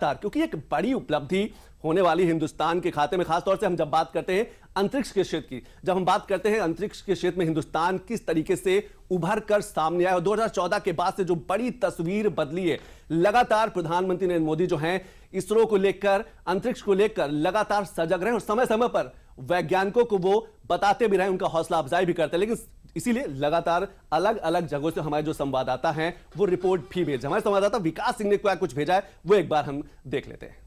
क्योंकि एक बड़ी उपलब्धि होने वाली हिंदुस्तान के खाते में, खासतौर से हम जब बात करते हैं अंतरिक्ष के क्षेत्र की, जब हम बात करते हैं अंतरिक्ष के क्षेत्र में हिंदुस्तान किस तरीके से उभर कर सामने आया और 2014 के बाद से जो बड़ी तस्वीर बदली है, लगातार प्रधानमंत्री नरेंद्र मोदी जो हैं इसरो को लेकर, अंतरिक्ष को लेकर लगातार सजग रहे और समय समय पर वैज्ञानिकों को वो बताते भी रहे, उनका हौसला अफजाई भी करते हैं। लेकिन इसीलिए लगातार अलग अलग जगहों से हमारे जो संवाददाता हैं वो रिपोर्ट भी भेजे। हमारे संवाददाता विकास सिंह ने क्या कुछ भेजा है वो एक बार हम देख लेते हैं।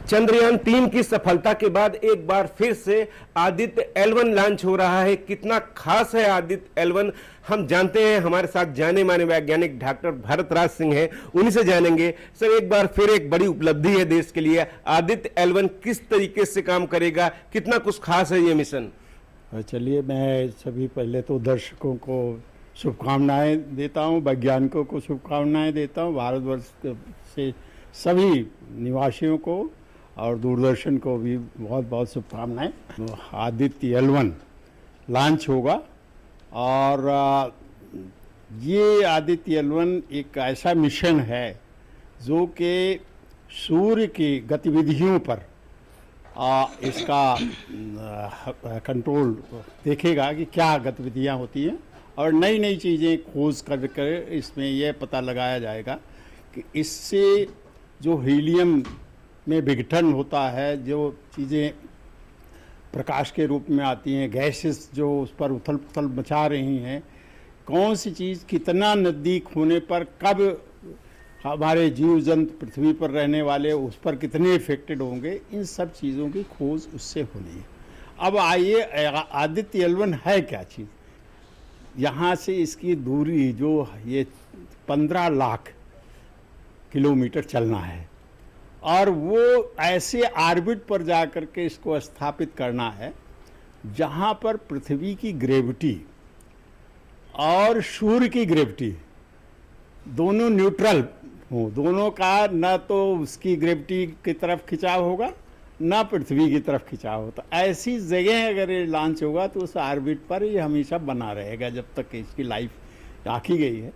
चंद्रयान 3 की सफलता के बाद एक बार फिर से आदित्य L1 लॉन्च हो रहा है। कितना खास है आदित्य L1, हम जानते हैं। हमारे साथ जाने माने वैज्ञानिक डॉक्टर भरत राज सिंह हैं, उन्हीं से जानेंगे। सर, एक बार फिर एक बड़ी उपलब्धि है देश के लिए। आदित्य L1 किस तरीके से काम करेगा, कितना कुछ खास है ये मिशन? चलिए, मैं सभी पहले तो दर्शकों को शुभकामनाएं देता हूं, वैज्ञानिकों को शुभकामनाएं देता हूं, भारतवर्ष से सभी निवासियों को और दूरदर्शन को भी बहुत बहुत शुभकामनाएं। आदित्य L1 लॉन्च होगा और ये आदित्य L1 एक ऐसा मिशन है जो कि सूर्य की गतिविधियों पर इसका कंट्रोल देखेगा कि क्या गतिविधियां होती हैं और नई नई चीज़ें खोज कर इसमें यह पता लगाया जाएगा कि इससे जो हीलियम में विघटन होता है, जो चीज़ें प्रकाश के रूप में आती हैं, गैसेस जो उस पर उथल पुथल मचा रही हैं, कौन सी चीज़ कितना नज़दीक होने पर कब हमारे जीव जंतु पृथ्वी पर रहने वाले उस पर कितने इफेक्टेड होंगे, इन सब चीज़ों की खोज उससे होनी है। अब आइए, आदित्य L1 है क्या चीज़? यहाँ से इसकी दूरी जो ये 15 लाख किलोमीटर चलना है और वो ऐसे ऑर्बिट पर जा कर के इसको स्थापित करना है जहाँ पर पृथ्वी की ग्रेविटी और सूर्य की ग्रेविटी दोनों न्यूट्रल हो, दोनों का न तो उसकी ग्रेविटी की तरफ खिंचाव होगा न पृथ्वी की तरफ खिंचाव होता। ऐसी जगह अगर ये लॉन्च होगा तो उस ऑर्बिट पर ये हमेशा बना रहेगा, जब तक इसकी लाइफ आंकी गई है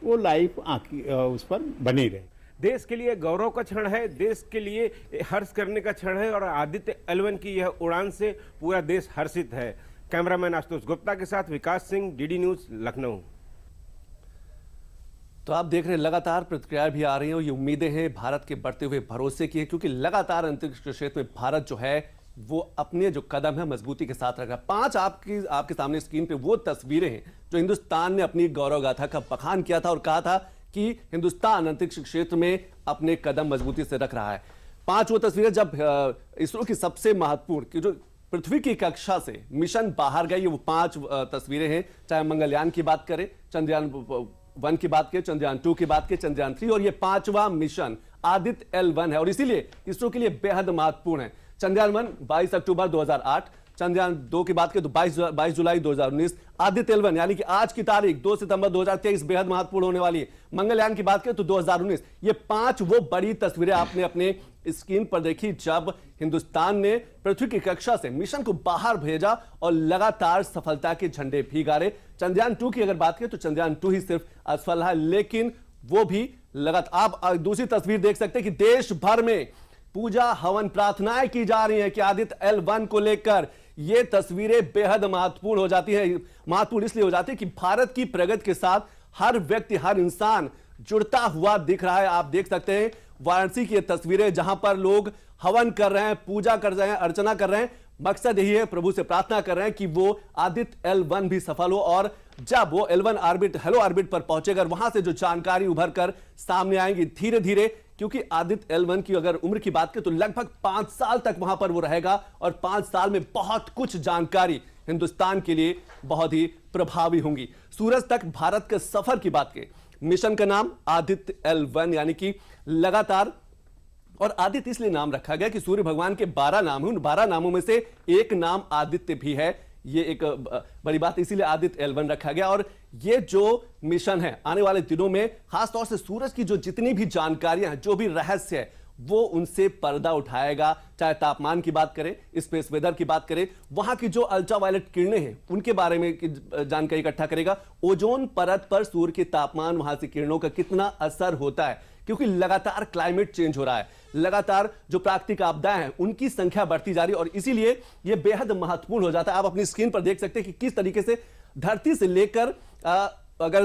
वो लाइफ उस पर बनी रहे। देश के लिए गौरव का क्षण है, देश के लिए हर्ष करने का क्षण है और आदित्य L1 की यह उड़ान से पूरा देश हर्षित है। कैमरामैन आशुतोष गुप्ता के साथ विकास सिंह, DD न्यूज, लखनऊ। तो आप देख रहे हैं लगातार प्रतिक्रियाएं भी आ रही हैं और ये उम्मीदें हैं भारत के बढ़ते हुए भरोसे की है, क्योंकि लगातार अंतरिक्ष के क्षेत्र में भारत जो है वो अपने जो कदम है मजबूती के साथ रख रहा है। 5 आपके सामने स्क्रीन पे वो तस्वीरें हैं जो हिंदुस्तान ने अपनी गौरव गाथा का बखान किया था और कहा था कि हिंदुस्तान अंतरिक्ष क्षेत्र में अपने कदम मजबूती से रख रहा है। 5 वो तस्वीरें जब इसरो की सबसे महत्वपूर्ण की जो पृथ्वी की कक्षा से मिशन बाहर गई, वो 5 तस्वीरें हैं। चाहे मंगलयान की बात करें, चंद्रयान 1 की बात करें, चंद्रयान 2 की बात करें, चंद्रयान 3, और ये 5वां मिशन आदित्य L1 है और इसीलिए इसरो के लिए बेहद महत्वपूर्ण है। चंद्रयान 1 22 अक्टूबर 2008, चंद्रयान 2 की बात करें तो 22 जुलाई 2019, आदित्य L1 यानी कि आज की तारीख 2 सितंबर 2023 बेहद महत्वपूर्ण होने वाली है। मंगलयान की बात करें तो 2019। ये 5 वो बड़ी तस्वीरें आपने अपने स्क्रीन पर देखी जब हिंदुस्तान ने पृथ्वी की कक्षा से मिशन को बाहर भेजा और लगातार सफलता के झंडे भी गाड़े। चंद्रयान 2 की अगर बात करें तो चंद्रयान 2 ही सिर्फ असफल है, लेकिन वो भी लगातार। आप दूसरी तस्वीर देख सकते हैं कि देश भर में पूजा हवन प्रार्थनाएं की जा रही हैं कि आदित्य L1 को लेकर। ये तस्वीरें बेहद महत्वपूर्ण हो जाती है। महत्वपूर्ण इसलिए हो जाती है कि भारत की प्रगति के साथ हर व्यक्ति, हर इंसान जुड़ता हुआ दिख रहा है। आप देख सकते हैं वाराणसी की तस्वीरें जहां पर लोग हवन कर रहे हैं, पूजा कर रहे हैं, अर्चना कर रहे हैं। मकसद यही है, प्रभु से प्रार्थना कर रहे हैं कि वो आदित्य L1 भी सफल हो और जब वो L1 ऑर्बिट, हेलो ऑर्बिट पर पहुंचेगा, वहां से जो जानकारी उभर कर सामने आएंगी धीरे धीरे, क्योंकि आदित्य L1 की अगर उम्र की बात करें तो लगभग 5 साल तक वहां पर वो रहेगा और 5 साल में बहुत कुछ जानकारी हिंदुस्तान के लिए बहुत ही प्रभावी होंगी। सूरज तक भारत के सफर की बात करें, मिशन का नाम आदित्य L1 यानी कि लगातार, और आदित्य इसलिए नाम रखा गया कि सूर्य भगवान के 12 नाम हैं, उन 12 नामों में से एक नाम आदित्य भी है। ये एक बड़ी बात, इसीलिए आदित्य L1 रखा गया। और ये जो मिशन है आने वाले दिनों में खासतौर से सूरज की जो जितनी भी जानकारियां हैं, जो भी रहस्य है, वो उनसे पर्दा उठाएगा। चाहे तापमान की बात करें, स्पेस वेदर की बात करें, वहां की जो अल्ट्रावायलेट किरणें हैं उनके बारे में जानकारी इकट्ठा करेगा। ओजोन परत पर सूर्य के तापमान, वहां से किरणों का कितना असर होता है, क्योंकि लगातार क्लाइमेट चेंज हो रहा है, लगातार जो प्राकृतिक आपदाएं हैं उनकी संख्या बढ़ती जा रही है और इसीलिए यह बेहद महत्वपूर्ण हो जाता है। आप अपनी स्क्रीन पर देख सकते हैं कि किस तरीके से धरती से लेकर अगर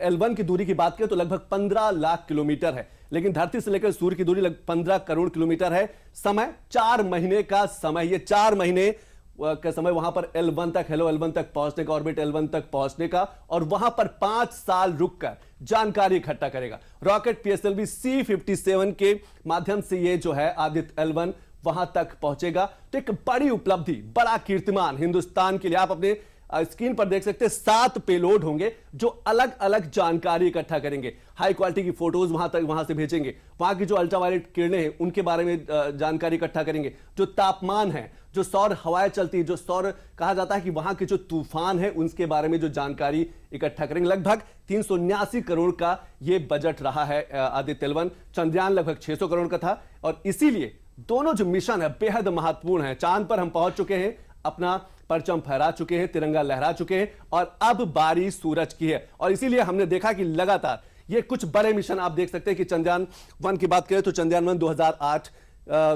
L1 की दूरी की बात करें तो लगभग 15 लाख किलोमीटर है, लेकिन धरती से लेकर सूर्य की दूरी लगभग 15 करोड़ किलोमीटर है। समय 4 महीने का समय, ये 4 महीने का समय वहां पर L1 तक, हेलो L1 तक पहुंचने का, ऑर्बिट L1 तक पहुंचने का, और वहां पर 5 साल रुककर जानकारी इकट्ठा करेगा। रॉकेट PSLV C-57 के माध्यम से ये जो है आदित्य L1 वहां तक पहुंचेगा। तो एक बड़ी उपलब्धि, बड़ा कीर्तिमान हिंदुस्तान के लिए। आप अपने स्क्रीन पर देख सकते हैं 7 पेलोड होंगे जो अलग अलग जानकारी इकट्ठा करेंगे, हाई क्वालिटी की फोटोज वहां से भेजेंगे, वहां की जो अल्ट्रावायलेट किरणें हैं उनके बारे में जानकारी इकट्ठा करेंगे, जो तापमान है, जो सौर हवाएं चलती है, जो सौर कहा जाता है कि वहां के जो तूफान है उनके बारे में जो जानकारी इकट्ठा करेंगे। लगभग 379 करोड़ का ये बजट रहा है आदित्य L1। चंद्रयान लगभग 600 करोड़ का था और इसीलिए दोनों जो मिशन है बेहद महत्वपूर्ण है। चांद पर हम पहुंच चुके हैं, अपना परचम फहरा चुके हैं, तिरंगा लहरा चुके हैं और अब बारी सूरज की है। और इसीलिए हमने देखा कि लगातार ये कुछ बड़े मिशन आप देख सकते हैं कि चंद्रयान 1 की बात करें तो चंद्रयान 1 2008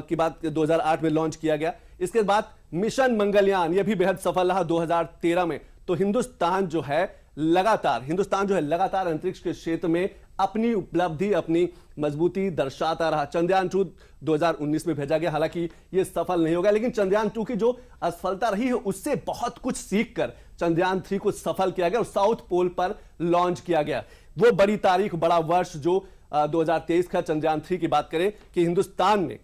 की बात 2008 में लॉन्च किया गया। इसके बाद मिशन मंगलयान ये भी बेहद सफल रहा 2013 में। तो हिंदुस्तान जो है लगातार अंतरिक्ष के क्षेत्र में अपनी उपलब्धि, अपनी मजबूती दर्शाता रहा। चंद्रयान 2 2019 में भेजा गया, हालांकि यह सफल नहीं होगा, लेकिन चंद्रयान 2 की जो असफलता रही है उससे बहुत कुछ सीखकर चंद्रयान 3 को सफल किया गया और साउथ पोल पर लॉन्च किया गया। वो बड़ी तारीख, बड़ा वर्ष जो 2023 का चंद्रयान 3 की बात करें कि हिंदुस्तान ने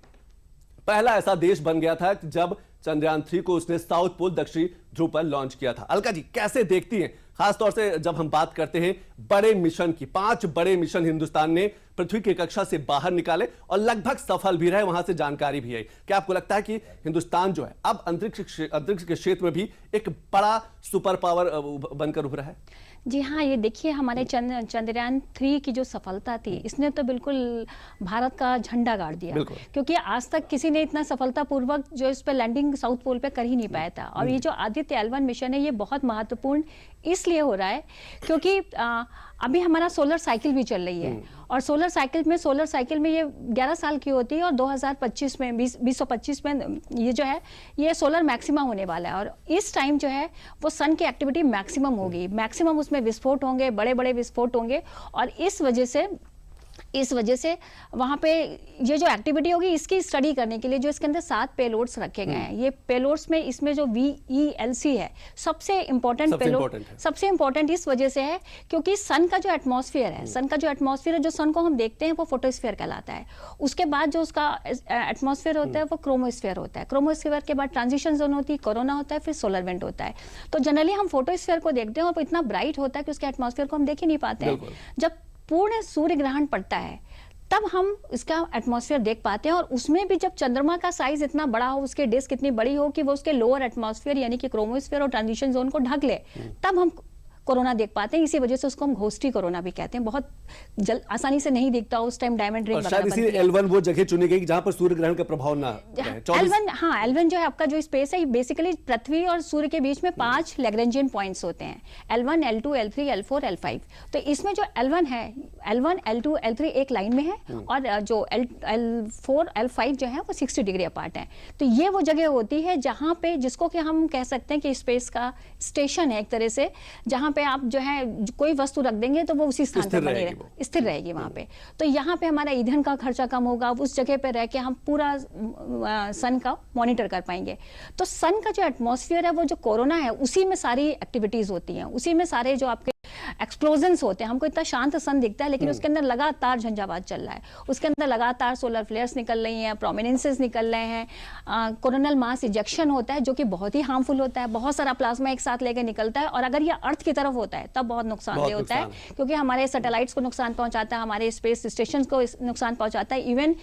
पहला ऐसा देश बन गया था जब चंद्रयान 3 को उसने साउथ पोल, दक्षिणी ध्रुव पर लॉन्च किया था। अलका जी कैसे देखती हैं, खासतौर से जब हम बात करते हैं बड़े मिशन की? 5 बड़े मिशन हिंदुस्तान ने पृथ्वी की कक्षा से बाहर निकाले और लगभग सफल भी रहे, वहां से जानकारी भी आई। क्या आपको लगता है कि हिंदुस्तान जो है अब अंतरिक्ष के क्षेत्र में भी एक बड़ा सुपर पावर बनकर उभरा है? जी हाँ, ये देखिए हमारे चंद्रयान 3 की जो सफलता थी, इसने तो बिल्कुल भारत का झंडा गाड़ दिया, क्योंकि आज तक किसी ने इतना सफलतापूर्वक जो इस पे लैंडिंग साउथ पोल पे कर ही नहीं पाया था। और ये जो आदित्य L1 मिशन है ये बहुत महत्वपूर्ण इसलिए हो रहा है क्योंकि अभी हमारा सोलर साइकिल भी चल रही है और सोलर साइकिल में ये 11 साल की होती है और 2025 में 2025 में ये जो है ये सोलर मैक्सिमम होने वाला है और इस टाइम जो है वो सन की एक्टिविटी मैक्सिमम होगी, मैक्सिमम उसमें विस्फोट होंगे, बड़े बड़े विस्फोट होंगे और इस वजह से वहाँ पे ये जो एक्टिविटी होगी इसकी स्टडी करने के लिए जो इसके अंदर 7 पेलोड्स रखे गए हैं। ये पेलोड्स में इसमें जो VELC है सबसे इम्पोर्टेंट इस वजह से है क्योंकि सन का जो एटमॉस्फेयर है, जो सन को हम देखते हैं वो फोटोस्फेयर कहलाता है। उसके बाद जो उसका एटमॉस्फेयर होता है वो क्रोमोस्फेयर होता है। क्रोमोस्फेयर के बाद ट्रांजिशन जोन होती है, कोरोना होता है, फिर सोलर विंड होता है। तो जनरली हम फोटोस्फेयर को देखते हैं और वो इतना ब्राइट होता है कि उसके एटमॉस्फेयर को हम देख ही नहीं पाते हैं। जब पूर्ण सूर्य ग्रहण पड़ता है तब हम इसका एटमॉस्फेयर देख पाते हैं और उसमें भी जब चंद्रमा का साइज इतना बड़ा हो, उसके डिस्क इतनी बड़ी हो कि वो उसके लोअर एटमॉस्फेयर यानी कि क्रोमोस्फेयर और ट्रांजिशन जोन को ढक ले, तब हम कोरोना देख पाते हैं। इसी वजह से उसको हम घोस्टी कोरोना भी कहते हैं। बहुत आसानी से नहीं दिखता उस टाइम डायमंड रिंग शायद इसीलिए L1 वो जगह चुनी गई जहां पर सूर्य ग्रहण का प्रभाव ना रहे। L1 जो है आपका जो स्पेस है बेसिकली पृथ्वी और सूर्य के बीच में 5 लैग्रेंजियन पॉइंट्स होते हैं, L1, L2, L3, L4, L5। तो इसमें जो L1 है, L1, L2, L3 एक लाइन में है और जो L4, L5 जो है वो 60 डिग्री अपार्ट है। तो ये वो जगह होती है जहां पे जिसको कि हम कह सकते हैं कि स्पेस का स्टेशन है एक तरह से, जहां पे आप जो है कोई वस्तु रख देंगे तो वो उसी स्थान पर स्थिर रहेगी वहां पे। तो यहाँ पे हमारा ईंधन का खर्चा कम होगा, उस जगह पे रह के हम पूरा सन का मॉनिटर कर पाएंगे। तो सन का जो एटमॉस्फेयर है वो जो कोरोना है उसी में सारी एक्टिविटीज होती हैं, उसी में सारे जो आपके एक्सप्लोजन्स होते हैं। हमको इतना शांत सन दिखता है लेकिन उसके अंदर लगातार झंझावात चल रहा है, उसके अंदर लगातार सोलर फ्लेयर्स निकल रही हैं, प्रोमिनेंसेस निकल रहे हैं, कोरोनल मास इजेक्शन होता है जो कि बहुत ही हार्मफुल होता है, बहुत सारा प्लाज्मा एक साथ लेकर निकलता है और अगर ये अर्थ की तरफ होता है तब बहुत नुकसानदेह होता है क्योंकि हमारे सैटेलाइट्स को नुकसान पहुंचाता है, हमारे स्पेस स्टेशन को नुकसान पहुंचाता है। इवन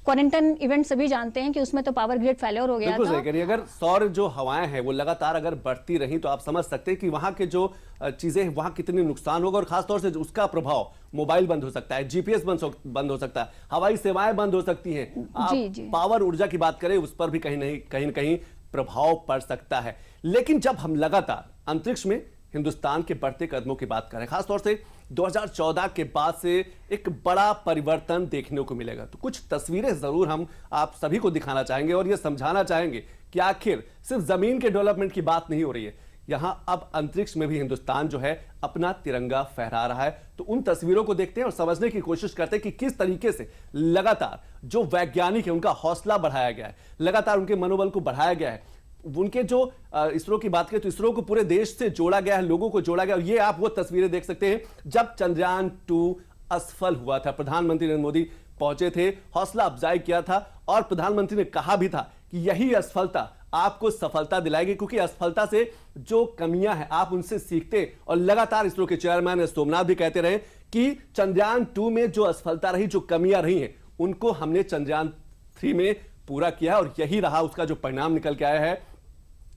क्वारंटाइन इवेंट सभी जानते हैं कि उसमें तो पावर ग्रिड फेलियर हो गया था। अगर सौर जो हवाएं हैं वो लगातार अगर बढ़ती रही तो आप समझ सकते हैं कि वहां के जो चीजें हैं वहां कितनी नुकसान होगा और खासतौर से उसका प्रभाव मोबाइल बंद हो सकता है, जीपीएस बंद हो सकता है, हवाई सेवाएं बंद हो सकती हैं। आप पावर ऊर्जा की बात करें उस पर भी कहीं न कहीं प्रभाव पड़ सकता है। लेकिन जब हम लगातार अंतरिक्ष में हिंदुस्तान के बढ़ते कदमों की बात करें, खासतौर से 2014 के बाद से एक बड़ा परिवर्तन देखने को मिलेगा। तो कुछ तस्वीरें जरूर हम आप सभी को दिखाना चाहेंगे और यह समझाना चाहेंगे कि आखिर सिर्फ जमीन के डेवलपमेंट की बात नहीं हो रही है, यहां अब अंतरिक्ष में भी हिंदुस्तान जो है अपना तिरंगा फहरा रहा है। तो उन तस्वीरों को देखते हैं और समझने की कोशिश करते हैं कि किस तरीके से लगातार जो वैज्ञानिक है उनका हौसला बढ़ाया गया है, लगातार उनके मनोबल को बढ़ाया गया है। उनके जो इसरो की बात करें तो इसरो को पूरे देश से जोड़ा गया है, लोगों को जोड़ा गया। और ये आप वो तस्वीरें देख सकते हैं जब चंद्रयान 2 असफल हुआ था। प्रधानमंत्री नरेंद्र मोदी पहुंचे थे, हौसला अफजाई किया था और प्रधानमंत्री ने कहा भी था कि यही असफलता आपको सफलता दिलाएगी, क्योंकि असफलता से जो कमियां हैं आप उनसे सीखते। और लगातार इसरो के चेयरमैन सोमनाथ भी कहते रहे कि चंद्रयान 2 में जो असफलता रही, जो कमियां रही हैं, उनको हमने चंद्रयान 3 में पूरा किया और यही रहा उसका जो परिणाम निकल के आया है।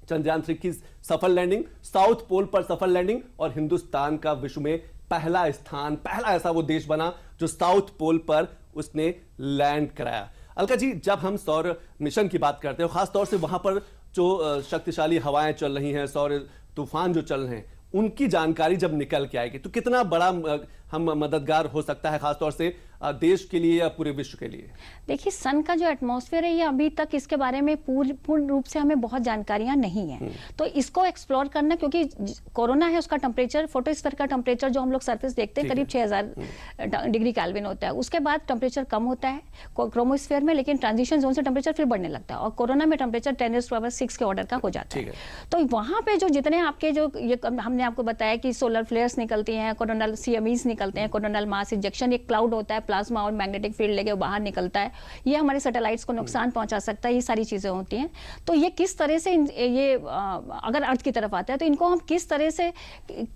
चंद्रयान 3 की सफल लैंडिंग, साउथ पोल पर सफल लैंडिंग और हिंदुस्तान का विश्व में पहला स्थान, पहला ऐसा वो देश बना जो साउथ पोल पर उसने लैंड कराया। अलका जी, जब हम सौर मिशन की बात करते हैं, खासतौर से वहां पर जो शक्तिशाली हवाएं चल रही हैं, सौर तूफान जो चल रहे हैं, उनकी जानकारी जब निकल के आएगी तो कितना बड़ा हम मददगार हो सकता है, खासतौर से देश के लिए या पूरे विश्व के लिए? देखिए, सन का जो एटमॉस्फेयर है, ये अभी तक इसके बारे में पूर्ण रूप से हमें बहुत जानकारियां नहीं है। तो इसको एक्सप्लोर करना, क्योंकि कोरोना है उसका टेम्परेचर, फोटोस्फीयर का टेम्परेचर जो हम लोग सरफेस देखते हैं करीब 6000 डिग्री केल्विन होता है। उसके बाद टेम्परेचर कम होता है क्रोमोस्फीयर में, लेकिन ट्रांजिशन जोन से टेम्परेचर फिर बढ़ने लगता है और कोरोना में टेम्परेचर 10⁻⁶ के ऑर्डर का हो जाता है। तो वहां पे जो जितने आपके जो ये हमने आपको बताया कि सोलर फ्लेयर्स निकलती हैं, कोरोनल CMEs निकलते हैं, कोरोनल मास इजेक्शन, एक क्लाउड होता है, प्लाज्मा और मैग्नेटिक फील्ड लेके बाहर निकलता है, ये हमारे सैटेलाइट्स को नुकसान पहुंचा सकता है, ये सारी चीजें होती हैं। तो ये किस तरह से ये अगर अर्थ की तरफ आता है तो इनको हम किस तरह से,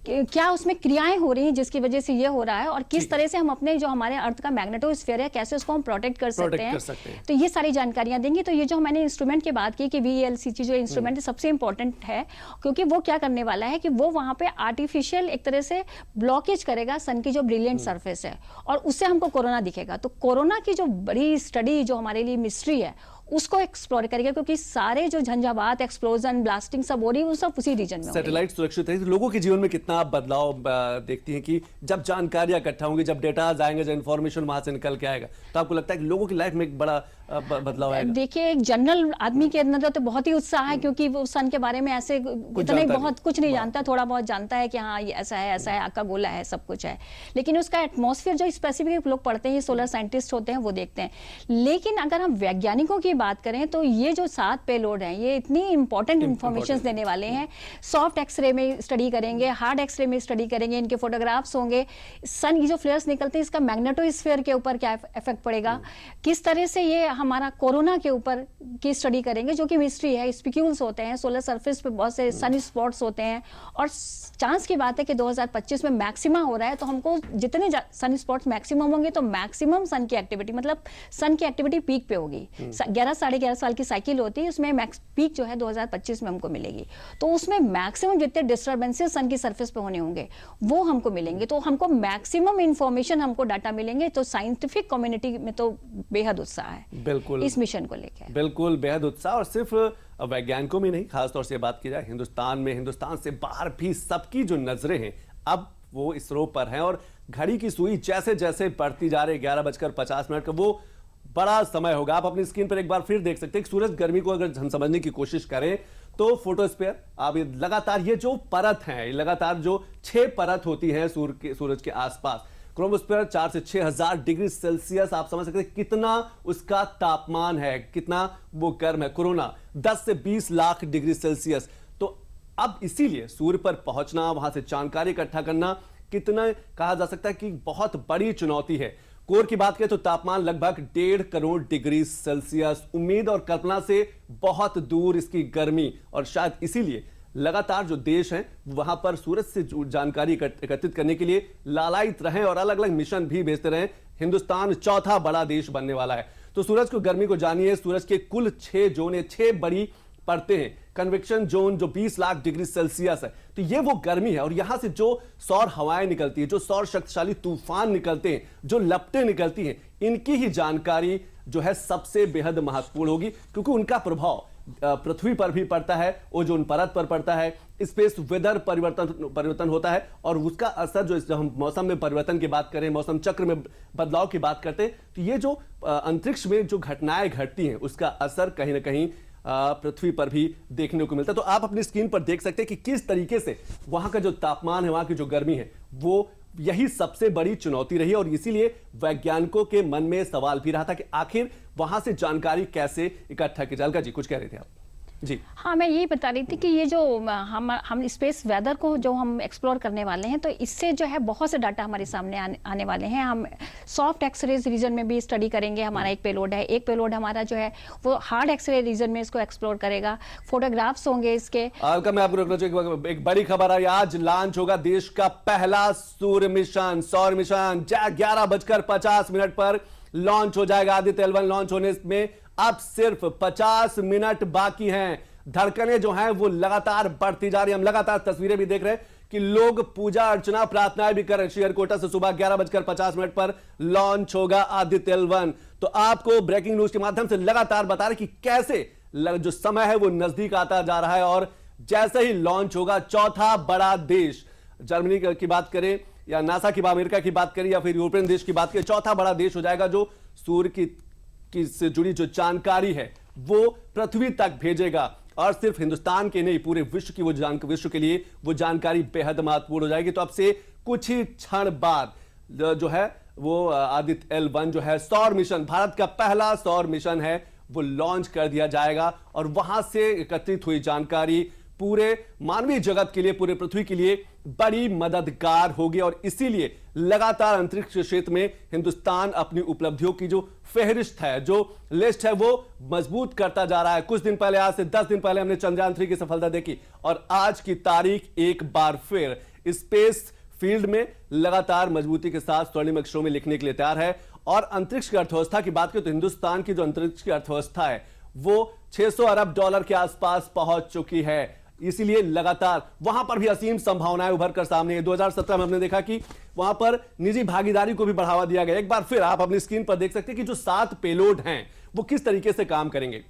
क्या उसमें क्रियाएं हो रही हैं जिसकी वजह से ये हो रहा है, और किस तरह से हम अपने जो हमारे अर्थ का मैग्नेटोस्फीयर है कैसे उसको हम प्रोटेक्ट कर सकते हैं। तो ये सारी जानकारियां देंगे। तो ये जो मैंने इंस्ट्रूमेंट की बात की कि VLCC जो इंस्ट्रूमेंट सबसे इंपॉर्टेंट है, क्योंकि वो क्या करने वाला है कि वो वहां पे आर्टिफिशियल एक तरह से ब्लॉकेज करेगा सन की जो ब्रिलियंट सरफेस है और उससे हमको कोरोना दिखेगा। तो कोरोना की जो बड़ी स्टडी जो हमारे लिए मिस्ट्री है उसको एक्सप्लोर करेगा, क्योंकि सारे जो झंझावात, एक्सप्लोजन, ब्लास्टिंग सब हो रही है वो सब उसी रीजन में। सैटेलाइट सुरक्षित है तो लोगों के जीवन में कितना बदलाव देखती हैं कि जब जानकारियां इकट्ठा होंगी, जब डेटा आएंगे, जब इंफॉर्मेशन वहां से निकल के आएगा, तो आपको लगता है कि लोगों की लाइफ में एक बड़ा बदलाव आएगा? देखिए, एक जनरल आदमी के अंदर तो बहुत ही उत्साह है, क्योंकि वो सन के बारे में ऐसे इतना बहुत कुछ नहीं जानता, थोड़ा बहुत जानता है कि हाँ ये ऐसा है, आका गोला है, सब कुछ है। लेकिन उसका एटमॉस्फेयर जो स्पेसिफिक लोग पढ़ते हैं, सोलर साइंटिस्ट होते हैं, वो देखते हैं। लेकिन अगर हम वैज्ञानिकों की बात करें तो ये जो 7 पेलोड हैं, ये इतनी इंपॉर्टेंट इंफॉर्मेशन देने वाले हैं। सॉफ्ट एक्सरे में स्टडी करेंगे, हार्ड एक्सरे में स्टडी करेंगे, इनके फोटोग्राफ्स होंगे, सन की जो फ्लेयर्स निकलते हैं इसका मैग्नेटोस्फीयर के ऊपर क्या इफेक्ट पड़ेगा, किस तरह से ये हमारा कोरोना के ऊपर की स्टडी करेंगे, जो कि मिस्ट्री है। स्पिक्यूल्स होते हैं, सोलर सरफेस पे बहुत से सन स्पॉट्स होते हैं, और चांस की बात है कि 2025 में मैक्सिमा हो रहा है, तो हमको जितने सन स्पॉट्स मैक्सिमम होंगे तो मैक्सिमम सन की एक्टिविटी, मतलब सन की एक्टिविटी पीक पे होगी। 11 साढ़े 11 साल की साइकिल होती है, उसमें मैक्स पीक जो है 2025 में हमको मिलेगी। तो उसमें मैक्सिमम जितने डिस्टर्बेंसेस सन की सरफेस पे होने होंगे वो हमको मिलेंगे, तो हमको मैक्सिमम इंफॉर्मेशन, हमको डाटा मिलेंगे। तो साइंटिफिक कम्युनिटी में तो बेहद उत्साह है बिल्कुल इस मिशन को लेकर, बिल्कुल बेहद उत्साह। और सिर्फ वैज्ञानिकों में नहीं, खासतौर से बात की जाए हिंदुस्तान में, हिंदुस्तान से बाहर भी सबकी जो नजरें हैं अब वो इसरो पर हैं। और घड़ी की सुई जैसे जैसे बढ़ती जा रही है, 11:50 का वो बड़ा समय होगा। आप अपनी स्क्रीन पर एक बार फिर देख सकते हैं कि सूरज गर्मी को अगर हम समझने की कोशिश करें तो फोटोस्फीयर, आप लगातार ये जो परत है, लगातार जो 6 परत होती है सूरज के आसपास, क्रोमोस्फीयर 4 से 6000 डिग्री सेल्सियस, आप समझ सकते हैं कितना उसका तापमान है, कितना वो गर्म है। कोरोना 10 से 20 लाख डिग्री सेल्सियस। तो अब इसीलिए सूर्य पर पहुंचना, वहां से जानकारी इकट्ठा करना कितना कहा जा सकता है कि बहुत बड़ी चुनौती है। कोर की बात करें तो तापमान लगभग 1.5 करोड़ डिग्री सेल्सियस, उम्मीद और कल्पना से बहुत दूर इसकी गर्मी, और शायद इसीलिए लगातार जो देश हैं वहां पर सूरज से जानकारी एकत्रित करने के लिए लालायित रहे और अलग अलग मिशन भी भेजते रहे। हिंदुस्तान चौथा बड़ा देश बनने वाला है। तो सूरज की गर्मी को जानिए। सूरज के कुल 6 जोन, 6 बड़ी परतें हैं। कन्वेक्शन जोन जो 20 लाख डिग्री सेल्सियस है, तो ये वो गर्मी है। और यहां से जो सौर हवाएं निकलती है, जो सौर शक्तिशाली तूफान निकलते हैं, जो लपटें निकलती हैं, इनकी ही जानकारी जो है सबसे बेहद महत्वपूर्ण होगी, क्योंकि उनका प्रभाव पृथ्वी पर भी पड़ता है, ओजोन परत पर पड़ता है, स्पेस वेदर परिवर्तन होता है और उसका असर जो हम मौसम में परिवर्तन की बात करें, मौसम चक्र में बदलाव की बात करते हैं, तो ये जो अंतरिक्ष में जो घटनाएं घटती हैं उसका असर कहीं ना कहीं पृथ्वी पर भी देखने को मिलता है। तो आप अपनी स्क्रीन पर देख सकते हैं कि किस तरीके से वहां का जो तापमान है, वहां की जो गर्मी है, वो यही सबसे बड़ी चुनौती रही और इसीलिए वैज्ञानिकों के मन में सवाल भी रहा था कि आखिर वहां से जानकारी कैसे इकट्ठा की जाए। अलका जी कुछ कह रहे थे आप? जी हाँ, मैं यही बता रही थी कि ये जो हम स्पेस वेदर को जो हम एक्सप्लोर करने वाले हैं, तो इससे जो है बहुत से डाटा हमारे सामने आने वाले हैं। हम सॉफ्ट एक्सरेज रीजन में भी स्टडी करेंगे। हमारा एक पेलोड है, एक पेलोड हमारा जो है वो हार्ड एक्सरे रीजन में इसको एक्सप्लोर करेगा। फोटोग्राफ्स होंगे इसके। अलका, मैं आपको रोकना चाहूंगा, एक बड़ी खबर है, आज लॉन्च होगा देश का पहला सूर्य मिशन, सौर मिशन। 11:50 पर लॉन्च हो जाएगा। आदित्य L1 लॉन्च होने में अब सिर्फ 50 मिनट बाकी हैं। धड़कनें जो हैं वो लगातार बढ़ती जा रही हैं। हम लगातार तस्वीरें भी देख रहे हैं कि लोग पूजा अर्चना प्रार्थनाएं भी कर रहे हैं। श्रीहरिकोटा से सुबह 11:50 पर लॉन्च होगा आदित्य L1। तो आपको ब्रेकिंग न्यूज के माध्यम से लगातार बता रहे कि कैसे जो समय है वो नजदीक आता जा रहा है और जैसे ही लॉन्च होगा, चौथा बड़ा देश, जर्मनी की बात करें या नासा की, अमेरिका की बात करें या फिर यूरोपियन देश की बात करें, चौथा बड़ा देश हो जाएगा जो सूर्य की से जुड़ी जो जानकारी है वो पृथ्वी तक भेजेगा। और सिर्फ हिंदुस्तान के नहीं, पूरे विश्व की विश्व के लिए वो जानकारी बेहद महत्वपूर्ण हो जाएगी। तो अब से कुछ ही क्षण बाद जो है वो आदित्य L1 जो है सौर मिशन, भारत का पहला सौर मिशन है, वो लॉन्च कर दिया जाएगा और वहां से एकत्रित हुई जानकारी पूरे मानवीय जगत के लिए, पूरे पृथ्वी के लिए बड़ी मददगार होगी। और इसीलिए लगातार अंतरिक्ष क्षेत्र में हिंदुस्तान अपनी उपलब्धियों की जो फहरिस्त है, जो लिस्ट है, वो मजबूत करता जा रहा है। कुछ दिन पहले, आज से 10 दिन पहले हमने चंद्रयान 3 की सफलता देखी और आज की तारीख एक बार फिर स्पेस फील्ड में लगातार मजबूती के साथ स्वर्णिम अक्षरों में लिखने के लिए तैयार है। और अंतरिक्ष की अर्थव्यवस्था की बात करें तो हिंदुस्तान की जो अंतरिक्ष की अर्थव्यवस्था है वो $600 अरब के आसपास पहुंच चुकी है। इसीलिए लगातार वहां पर भी असीम संभावनाएं उभर कर सामने है। 2017 में हमने देखा कि वहां पर निजी भागीदारी को भी बढ़ावा दिया गया। एक बार फिर आप अपनी स्क्रीन पर देख सकते हैं कि जो 7 पेलोड हैं वो किस तरीके से काम करेंगे।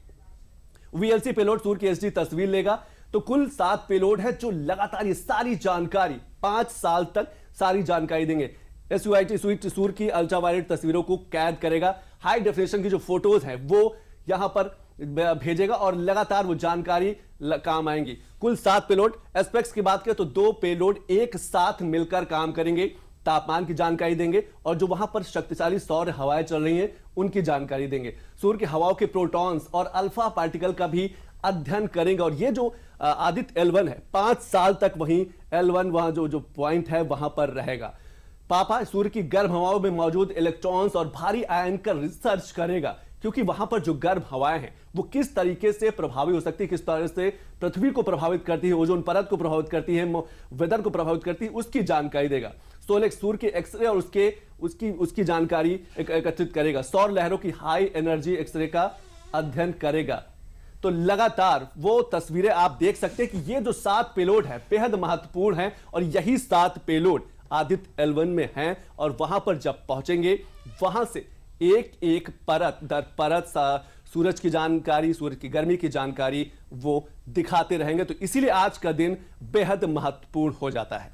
VLC पेलोड सूर्य की HD तस्वीर लेगा, तो कुल 7 पेलोड है जो लगातार ये सारी जानकारी 5 साल तक सारी जानकारी देंगे। SUIT सूर्य की अल्ट्रावायलेट तस्वीरों को कैद करेगा। हाई डेफिनेशन की जो फोटोज हैं वो यहां पर भेजेगा और लगातार वो जानकारी काम आएंगी। कुल 7 पेलोड। एस्पेक्ट्स की बात करें तो 2 पेलोड एक साथ मिलकर काम करेंगे, तापमान की जानकारी देंगे और जो वहां पर शक्तिशाली सौर हवाएं चल रही हैं उनकी जानकारी देंगे। सूर्य की हवाओं के प्रोटॉन्स और अल्फा पार्टिकल का भी अध्ययन करेंगे। और ये जो आदित्य L1 है, 5 साल तक वहीं L1 वहां जो पॉइंट है वहां पर रहेगा। पापा सूर्य की गर्म हवाओं में मौजूद इलेक्ट्रॉन्स और भारी आयन का रिसर्च करेगा, क्योंकि वहां पर जो गर्म हवाएं हैं वो किस तरीके से प्रभावी हो सकती है, किस तरह से पृथ्वी को प्रभावित करती है, ओजोन परत को प्रभावित करती है, वेदर को प्रभावित करती है, उसकी जानकारी देगा। सोलेक्स सूर्य के एक्सरे और उसकी जानकारी एकत्रित करेगा। सौर लहरों की हाई एनर्जी एक्सरे का अध्ययन करेगा। तो लगातार वो तस्वीरें आप देख सकते हैं कि ये जो 7 पेलोड है बेहद महत्वपूर्ण है और यही 7 पेलोड आदित्य L1 में हैं और वहां पर जब पहुंचेंगे वहां से एक एक परत दर परत सूरज की जानकारी, सूरज की गर्मी की जानकारी वो दिखाते रहेंगे। तो इसीलिए आज का दिन बेहद महत्वपूर्ण हो जाता है।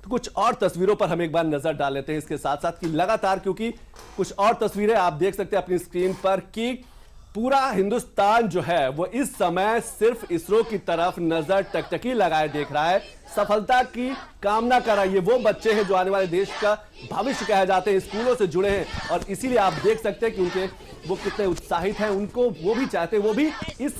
तो कुछ और तस्वीरों पर हम एक बार नजर डाल लेते हैं इसके साथ साथ कि लगातार, क्योंकि कुछ और तस्वीरें आप देख सकते हैं अपनी स्क्रीन पर कि पूरा हिंदुस्तान जो है वो इस समय सिर्फ इसरो की तरफ नजर टकटकी लगाए देख रहा है, सफलता की कामना कर रहा है। ये वो बच्चे हैं जो आने वाले देश का भविष्य कहे जाते हैं, स्कूलों से जुड़े हैं और इसीलिए आप देख सकते हैं कि उनके वो कितने उत्साहित हैं। उनको वो भी चाहते हैं, वो भी इस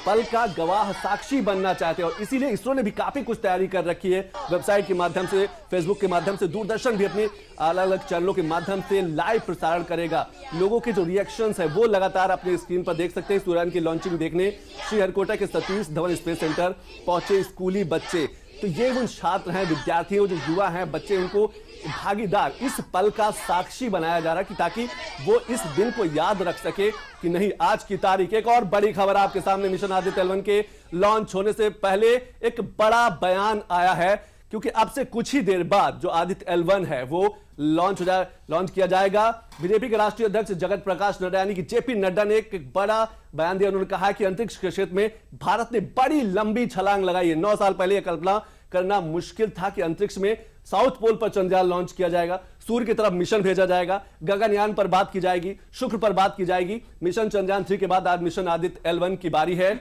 पल का गवाह साक्षी बनना चाहते हैं और इसीलिए इसरो ने भी काफी कुछ तैयारी कर रखी है। वेबसाइट के माध्यम से, फेसबुक के माध्यम से, दूरदर्शन भी अपने अलग अलग चैनलों के माध्यम से लाइव प्रसारण करेगा। लोगों के जो रिएक्शंस है वो लगातार अपने स्क्रीन पर देख सकते हैं। सूर्यान की लॉन्चिंग देखने श्रीहरिकोटा के सतीश धवन स्पेस सेंटर पहुंचे स्कूली बच्चे। तो ये वो छात्र हैं, विद्यार्थी जो युवा हैं, बच्चे, उनको भागीदार, इस पल का साक्षी बनाया जा रहा है कि ताकि वो इस दिन को याद रख सके कि नहीं, आज की तारीख। एक और बड़ी खबर आपके सामने, मिशन आदित्य L1 के लॉन्च होने से पहले एक बड़ा बयान आया है क्योंकि अब से कुछ ही देर बाद जो आदित्य L1 है वो लॉन्च किया जाएगा। बीजेपी के राष्ट्रीय अध्यक्ष जगत प्रकाश नड्डा यानी कि जेपी नड्डा ने एक बड़ा बयान दिया। उन्होंने कहा कि अंतरिक्ष के क्षेत्र में भारत ने बड़ी लंबी छलांग लगाई है। 9 साल पहले यह कल्पना करना मुश्किल था कि अंतरिक्ष में साउथ पोल पर चंद्रयान लॉन्च किया जाएगा, सूर्य की तरफ मिशन भेजा जाएगा, गगनयान पर बात की जाएगी, शुक्र पर बात की जाएगी। मिशन चंद्रयान 3 के बाद आज मिशन आदित्य L1 की बारी है।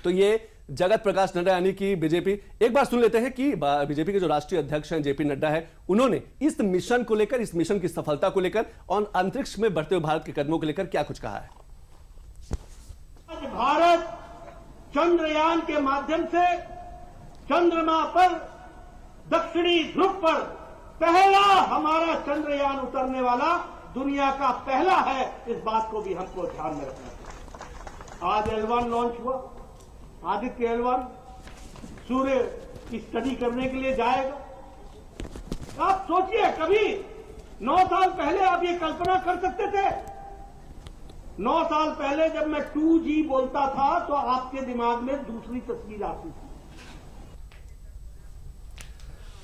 तो ये जगत प्रकाश नड्डा यानी कि बीजेपी, एक बार सुन लेते हैं कि बीजेपी के जो राष्ट्रीय अध्यक्ष हैं जेपी नड्डा है, उन्होंने इस मिशन को लेकर, इस मिशन की सफलता को लेकर और अंतरिक्ष में बढ़ते हुए भारत के कदमों को लेकर क्या कुछ कहा है। आज भारत चंद्रयान के माध्यम से चंद्रमा पर, दक्षिणी ध्रुव पर पहला हमारा चंद्रयान उतरने वाला दुनिया का पहला है। इस बात को भी हमको ध्यान में रखना चाहिए। आज L1 लॉन्च हुआ, आदित्य L1 सूर्य की स्टडी करने के लिए जाएगा। आप सोचिए, कभी 9 साल पहले आप ये कल्पना कर सकते थे? 9 साल पहले जब मैं 2G बोलता था तो आपके दिमाग में दूसरी तस्वीर आती थी।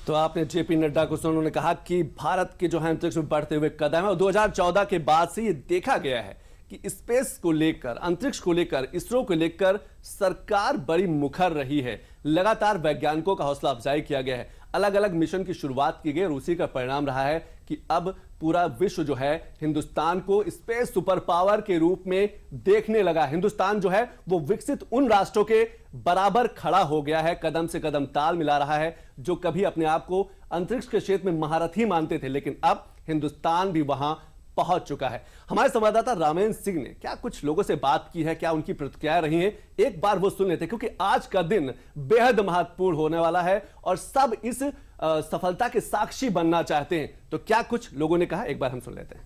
तो आपने जेपी नड्डा को सुना, उन्होंने कहा कि भारत के जो है अंतरिक्ष में बढ़ते हुए कदम है और 2014 के बाद से ये देखा गया है कि स्पेस को लेकर, अंतरिक्ष को लेकर, इसरो को लेकर सरकार बड़ी मुखर रही है। लगातार वैज्ञानिकों का हौसला अफजाई किया गया है, अलग अलग मिशन की शुरुआत की गई और उसी का परिणाम रहा है कि अब पूरा विश्व जो है हिंदुस्तान को स्पेस सुपर पावर के रूप में देखने लगा। हिंदुस्तान जो है वो विकसित उन राष्ट्रों के बराबर खड़ा हो गया है, कदम से कदम ताल मिला रहा है, जो कभी अपने आप को अंतरिक्ष के क्षेत्र में महारथी मानते थे, लेकिन अब हिंदुस्तान भी वहां पहुंच चुका है। हमारे संवाददाता रामेन सिंह ने क्या कुछ लोगों से बात की है, क्या उनकी प्रतिक्रियाएं रही हैं, एक बार वो सुन लेते हैं, क्योंकि आज का दिन बेहद महत्वपूर्ण होने वाला है और सब इस सफलता के साक्षी बनना चाहते हैं। तो क्या कुछ लोगों ने कहा, एक बार हम सुन लेते हैं।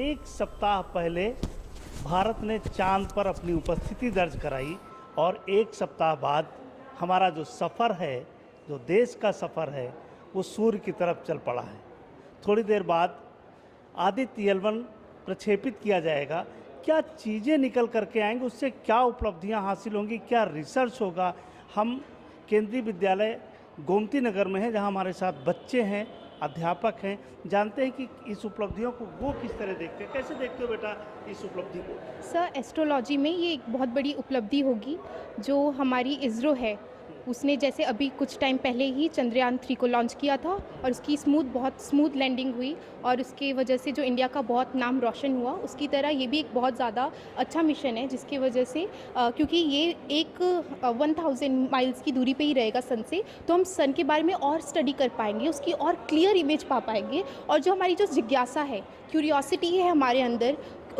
एक सप्ताह पहले भारत ने चांद पर अपनी उपस्थिति दर्ज कराई और एक सप्ताह बाद हमारा जो सफ़र है, जो देश का सफ़र है, वो सूर्य की तरफ चल पड़ा है। थोड़ी देर बाद आदित्य L1 प्रक्षेपित किया जाएगा। क्या चीज़ें निकल करके आएंगी, उससे क्या उपलब्धियां हासिल होंगी, क्या रिसर्च होगा। हम केंद्रीय विद्यालय गोमती नगर में हैं, जहां हमारे साथ बच्चे हैं, अध्यापक हैं, जानते हैं कि इस उपलब्धियों को वो किस तरह देखते हैं। कैसे देखते हो बेटा इस उपलब्धि को? सर, एस्ट्रोलॉजी में ये एक बहुत बड़ी उपलब्धि होगी। जो हमारी इसरो है उसने जैसे अभी कुछ टाइम पहले ही चंद्रयान 3 को लॉन्च किया था और उसकी बहुत स्मूथ लैंडिंग हुई और उसकी वजह से जो इंडिया का बहुत नाम रोशन हुआ, उसकी तरह ये भी एक बहुत ज़्यादा अच्छा मिशन है, जिसकी वजह से क्योंकि ये एक 1000 माइल्स की दूरी पे ही रहेगा सन से, तो हम सन के बारे में और स्टडी कर पाएंगे, उसकी और क्लियर इमेज पा पाएंगे। और जो हमारी जो जिज्ञासा है, क्यूरियोसिटी है हमारे अंदर